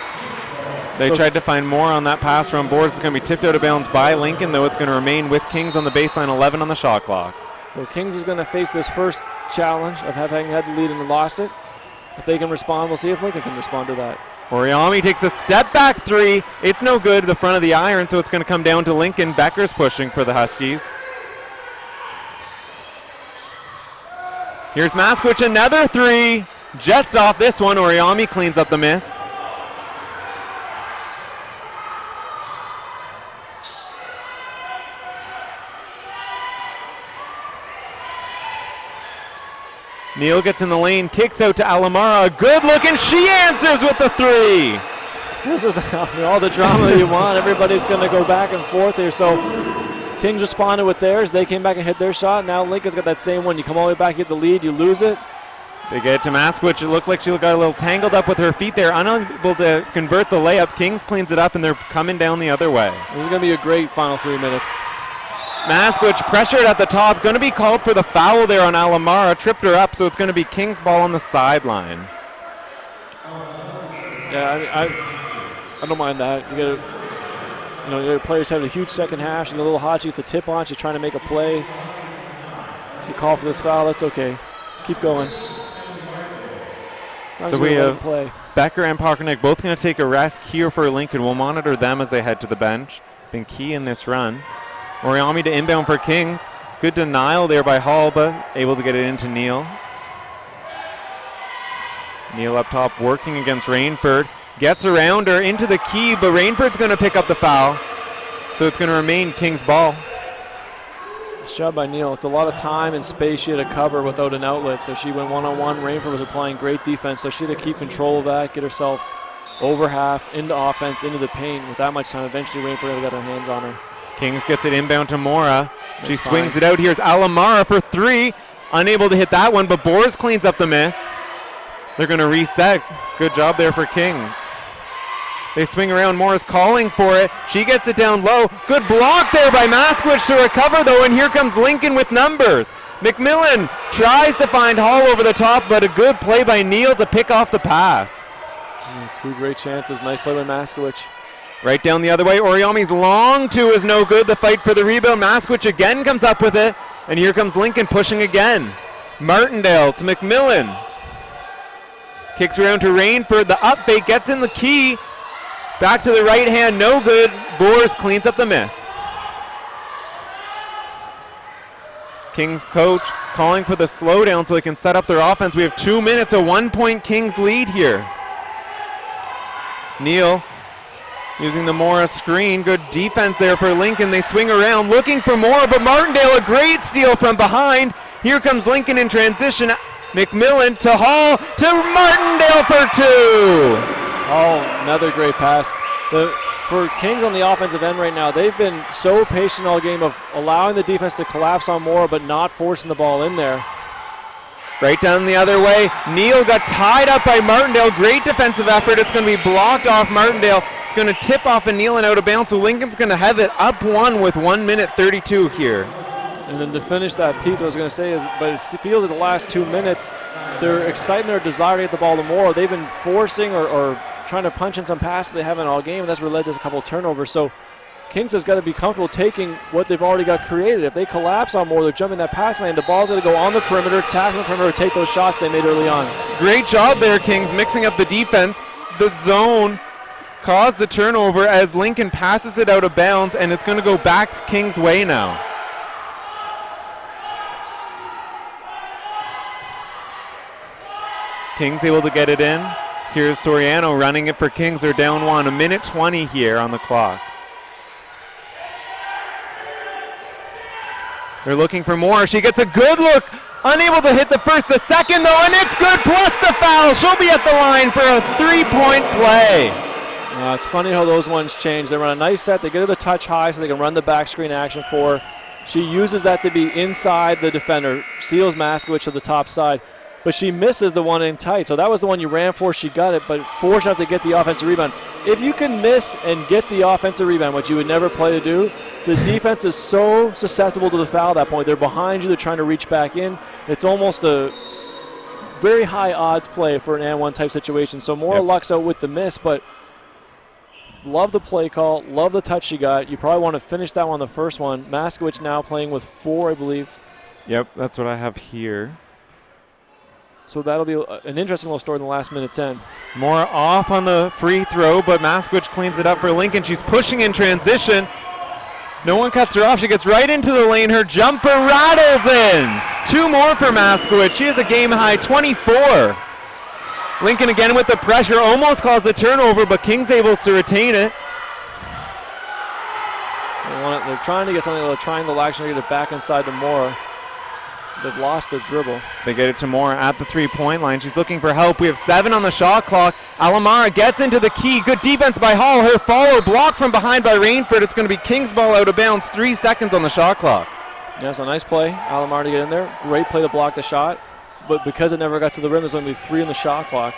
They tried to find more on that pass from Boers. It's going to be tipped out of bounds by Lincoln, though it's going to remain with Kings on the baseline, 11 on the shot clock. So Kings is going to face this first challenge of having had the lead and lost it. If they can respond, we'll see if Lincoln can respond to that. Oriami takes a step back three. It's no good, the front of the iron, so it's going to come down to Lincoln. Becker's pushing for the Huskies. Here's Maskowicz, another three. Just off this one, Oriami cleans up the miss. Neal gets in the lane, kicks out to Alamara. Good look, and she answers with the three. This is all the drama you want. Everybody's going to go back and forth here. So Kings responded with theirs. They came back and hit their shot. Now Lincoln's got that same one. You come all the way back, you get the lead, you lose it. They get it to Maskowicz. It looked like she got a little tangled up with her feet there, unable to convert the layup. Kings cleans it up, and they're coming down the other way. This is going to be a great final 3 minutes. Maskowicz pressured at the top, going to be called for the foul there on Alamara, tripped her up, so it's going to be Kings ball on the sideline. Yeah, I don't mind that. Your players have a huge second half. She's a little hot. She gets a tip on. She's trying to make a play. You call for this foul, that's okay. Keep going. So we have Becker and Pachernik both going to take a rest here for Lincoln. We'll monitor them as they head to the bench. Been key in this run. Oriami to inbound for Kings. Good denial there by Hall, but able to get it into Neal. Neal up top working against Rainford. Gets around her into the key, but Rainford's going to pick up the foul. So it's going to remain Kings ball. Nice job by Neal. It's a lot of time and space she had to cover without an outlet. So she went one-on-one. Rainford was applying great defense, so she had to keep control of that, get herself over half, into offense, into the paint. With that much time, eventually Rainford got her hands on her. Kings gets it inbound to Mora. She swings it out. Here's Alamara for three. Unable to hit that one, but Boers cleans up the miss. They're going to reset. Good job there for Kings. They swing around. Mora's calling for it. She gets it down low. Good block there by Maskowicz to recover, though, and here comes Lincoln with numbers. McMillan tries to find Hall over the top, but a good play by Neal to pick off the pass. Two great chances. Nice play by Maskowicz. Right down the other way. Oriami's long two is no good. The fight for the rebound. Maskowicz again comes up with it. And here comes Lincoln pushing again. Martindale to McMillan. Kicks around to Rainford. The up fake gets in the key. Back to the right hand. No good. Boers cleans up the miss. Kings coach calling for the slowdown so they can set up their offense. We have 2 minutes. A 1 point Kings lead here. Neal using the Mora screen. Good defense there for Lincoln. They swing around looking for Mora, but Martindale, a great steal from behind. Here comes Lincoln in transition. McMillan to Hall to Martindale for two. Oh, another great pass. For Kings on the offensive end right now, they've been so patient all game of allowing the defense to collapse on Mora, but not forcing the ball in there. Right down the other way. Neal got tied up by Martindale. Great defensive effort. It's going to be blocked off Martindale. It's going to tip off a Neal and out of bounds, so Lincoln's going to have it up one with 1 minute 32 here. And then to finish that piece, what I was going to say is, but it feels like the last 2 minutes, their excitement, their desire to get the ball to Mora, they've been forcing or trying to punch in some passes they haven't all game, and that's what led to a couple of turnovers. So Kings has got to be comfortable taking what they've already got created. If they collapse on Mora, they're jumping that pass lane, the ball's going to go on the perimeter, tackle the perimeter, take those shots they made early on. Great job there, Kings, mixing up the defense. The zone caused the turnover as Lincoln passes it out of bounds, and it's going to go back Kings' way now. Kings able to get it in. Here's Soriano running it for Kings. They're down one. 1 minute 20 here on the clock. They're looking for more. She gets a good look. Unable to hit the first, the second though, and it's good, plus the foul. She'll be at the line for a 3-point play. It's funny how those ones change. They run a nice set. They get her the touch high so they can run the back screen action for her. She uses that to be inside the defender. Seals Maskowicz to the top side. But she misses the one in tight. So that was the one you ran for. She got it, but forced her to get the offensive rebound. If you can miss and get the offensive rebound, which you would never play to do, the defense is so susceptible to the foul at that point. They're behind you. They're trying to reach back in. It's almost a very high odds play for an and one type situation. So Mora lucks out with the miss, but love the play call. Love the touch she got. You probably want to finish that one on the first one. Maskowicz now playing with 4, I believe. Yep, that's what I have here. So that'll be an interesting little story in the last minute 10. Mora off on the free throw, but Maskwich cleans it up for Lincoln. She's pushing in transition. No one cuts her off. She gets right into the lane. Her jumper rattles in. 2 more for Maskwich. She has a game-high 24. Lincoln again with the pressure. Almost caused a turnover, but King's able to retain it. They're trying to get something with a triangle action to get it back inside to Mora. They've lost their dribble. They get it to Mora at the 3-point line. She's looking for help. We have 7 on the shot clock. Alamara gets into the key. Good defense by Hall. Her follow blocked from behind by Rainford. It's going to be King's ball out of bounds. 3 seconds on the shot clock. Yeah, so nice play. Alamara to get in there. Great play to block the shot. But because it never got to the rim, there's going to be 3 on the shot clock.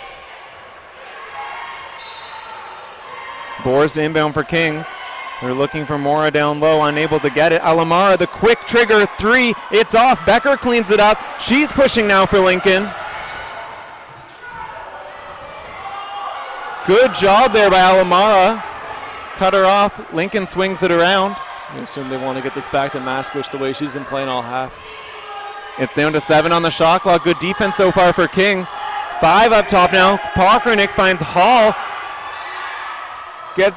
Boers to inbound for Kings. They're looking for Mora down low, unable to get it. Alamara, the quick trigger 3. It's off. Becker cleans it up. She's pushing now for Lincoln. Good job there by Alamara. Cut her off. Lincoln swings it around. I assume they want to get this back to Maskwich the way she's been playing all half. It's down to 7 on the shot clock. Good defense so far for Kings. 5 up top now. Pokranick finds Hall.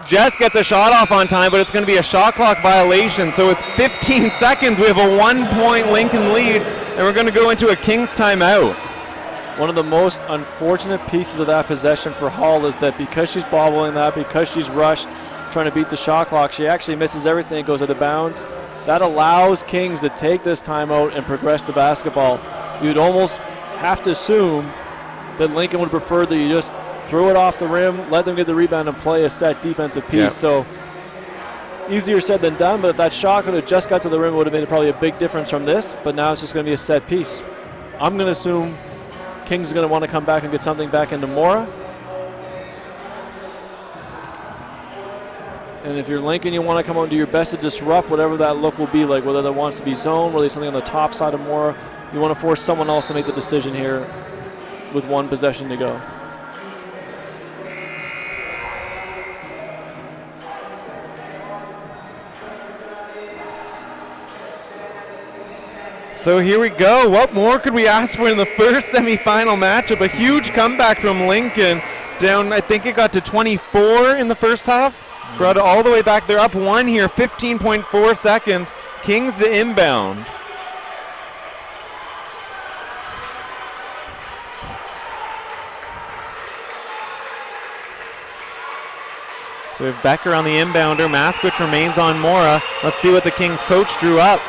Jess gets a shot off on time, but it's going to be a shot clock violation. So it's 15 seconds. We have a 1-point Lincoln lead, and we're going to go into a Kings timeout. One of the most unfortunate pieces of that possession for Hall is that because she's bobbling that, because she's rushed, trying to beat the shot clock, she actually misses everything. It goes out of bounds. That allows Kings to take this timeout and progress the basketball. You'd almost have to assume that Lincoln would prefer that you just throw it off the rim, let them get the rebound, and play a set defensive piece. Yep. So easier said than done, but if that shot could have just got to the rim, it would have made probably a big difference from this, but now it's just going to be a set piece. I'm going to assume Kings is going to want to come back and get something back into Mora. And if you're Lincoln, you want to come out and do your best to disrupt whatever that look will be like, whether that wants to be zone, whether it's something on the top side of Mora. You want to force someone else to make the decision here with 1 possession to go. So here we go. What more could we ask for in the first semifinal matchup? A huge comeback from Lincoln. Down, I think it got to 24 in the first half. Brought it all the way back. They're up 1 here, 15.4 seconds. Kings to inbound. So we have Becker on the inbounder. Maskwich remains on Mora. Let's see what the Kings coach drew up.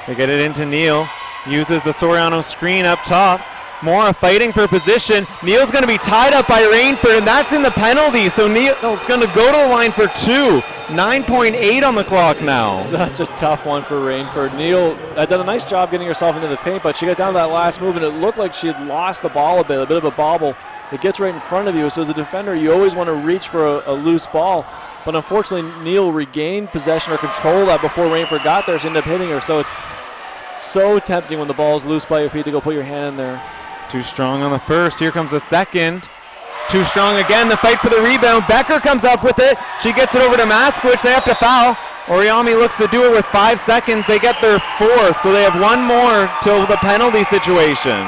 They get it into Neal. Uses the Soriano screen up top. Mora fighting for position. Neal's going to be tied up by Rainford, and that's in the penalty. So Neal's going to go to the line for 2. 9.8 on the clock now. Such a tough one for Rainford. Neal did a nice job getting herself into the paint, but she got down to that last move, and it looked like she had lost the ball a bit of a bobble. It gets right in front of you. So as a defender, you always want to reach for a loose ball. But unfortunately, Neal regained possession or control of that before Rainford got there. She ended up hitting her. So it's so tempting when the ball is loose by your feet to go put your hand in there. Too strong on the first. Here comes the second. Too strong again. The fight for the rebound. Becker comes up with it. She gets it over to Maskwich. They have to foul. Oriami looks to do it with 5 seconds. They get their 4th, so they have 1 more till the penalty situation.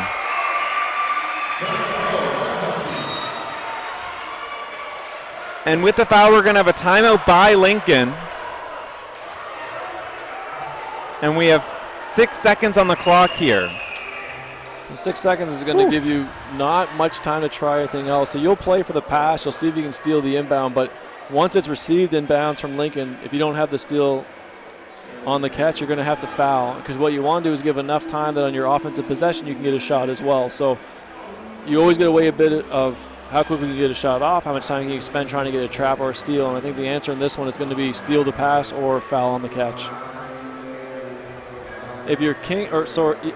And with the foul, we're going to have a timeout by Lincoln. And we have 6 seconds on the clock here. 6 seconds is going to give you not much time to try anything else. So you'll play for the pass. You'll see if you can steal the inbound. But once it's received inbounds from Lincoln, if you don't have the steal on the catch, you're going to have to foul. Because what you want to do is give enough time that on your offensive possession, you can get a shot as well. So you always got to weigh a bit of how quickly you get a shot off, how much time can you spend trying to get a trap or a steal. And I think the answer in this one is going to be steal the pass or foul on the catch. If you're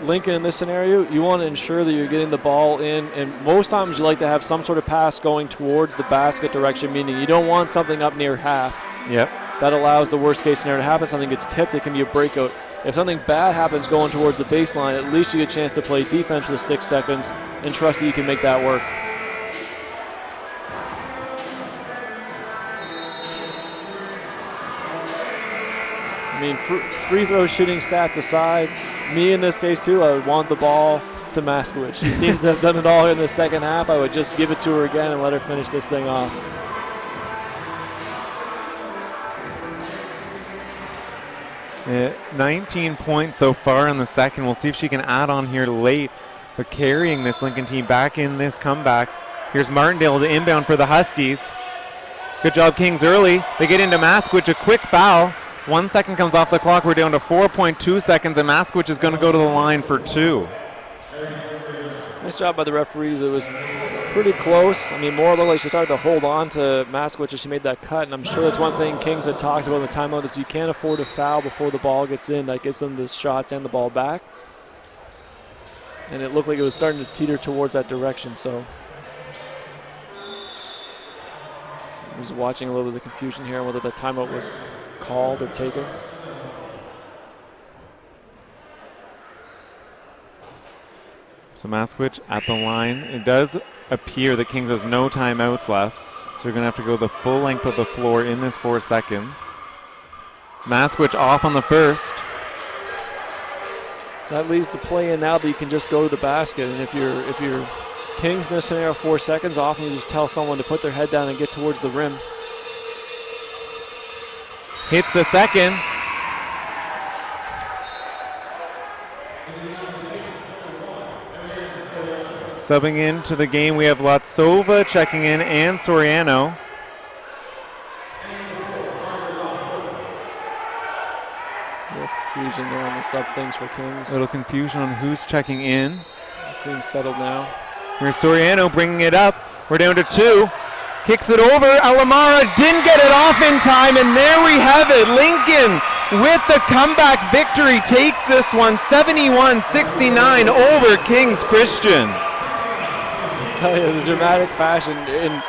Lincoln in this scenario, you want to ensure that you're getting the ball in, and most times you like to have some sort of pass going towards the basket direction, meaning you don't want something up near half. Yep. That allows the worst case scenario to happen. Something gets tipped, it can be a breakout. If something bad happens going towards the baseline, at least you get a chance to play defense for the 6 seconds and trust that you can make that work. mean, free throw shooting stats aside, me in this case too, I would want the ball to Maskowicz. She seems to have done it all in the second half. I would just give it to her again and let her finish this thing off. Yeah, 19 points so far in the second. We'll see if she can add on here late. But carrying this Lincoln team back in this comeback. Here's Martindale to inbound for the Huskies. Good job, Kings, early. They get into Maskowicz, a quick foul. 1 second comes off the clock. We're down to 4.2 seconds, and Maskowicz is going to go to the line for 2. Nice job by the referees. It was pretty close. I mean, more looked like she started to hold on to Maskowicz as she made that cut, and I'm sure that's one thing Kings had talked about in the timeout is you can't afford a foul before the ball gets in. That gives them the shots and the ball back. And it looked like it was starting to teeter towards that direction, so. I was watching a little bit of the confusion here on whether the timeout was called or taken. So Maskowicz at the line. It does appear that Kings has no timeouts left, so you're going to have to go the full length of the floor in this 4 seconds. Maskowicz off on the first. That leaves the play in now, but you can just go to the basket. And if you're Kings in this scenario 4 seconds, often you just tell someone to put their head down and get towards the rim. Hits the second. Subbing into the game, we have Latsova checking in and Soriano. A little confusion there on the sub things for Kings. A little confusion on who's checking in. Seems settled now. Here's Soriano bringing it up. We're down to 2. Kicks it over. Alamara didn't get it off in time, and there we have it. Lincoln with the comeback victory takes this one 71-69 over Kings Christian. Tell you, the dramatic fashion, and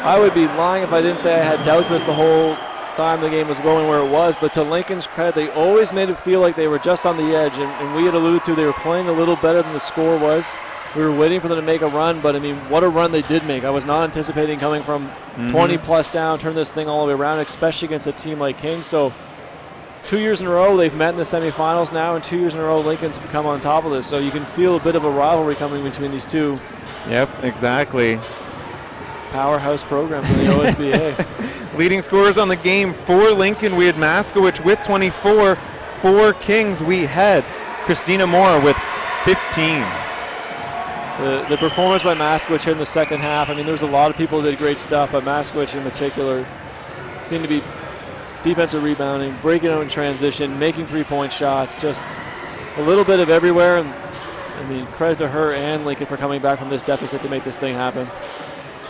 I would be lying if I didn't say I had doubts this the whole time the game was going where it was, but to Lincoln's credit, they always made it feel like they were just on the edge, and we had alluded to they were playing a little better than the score was. We were waiting for them to make a run, but I mean, what a run they did make. I was not anticipating coming from 20 plus down, turn this thing all the way around, especially against a team like Kings. So 2 years in a row, they've met in the semifinals now, and 2 years in a row, Lincoln's become on top of this. So you can feel a bit of a rivalry coming between these two. Yep, exactly. Powerhouse program for the OSBA. Leading scorers on the game for Lincoln, we had Maskowicz with 24. For Kings, we had Christina Moore with 15. The performance by Maskowicz here in the second half, I mean, there was a lot of people that did great stuff, but Maskowicz in particular seemed to be defensive rebounding, breaking out in transition, making three-point shots, just a little bit of everywhere. And I mean, credit to her and Lincoln for coming back from this deficit to make this thing happen.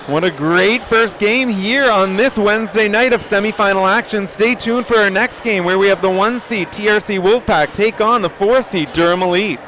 What a great first game here on this Wednesday night of semifinal action. Stay tuned for our next game where we have the 1 seed TRC Wolfpack take on the 4 seed Durham Elite.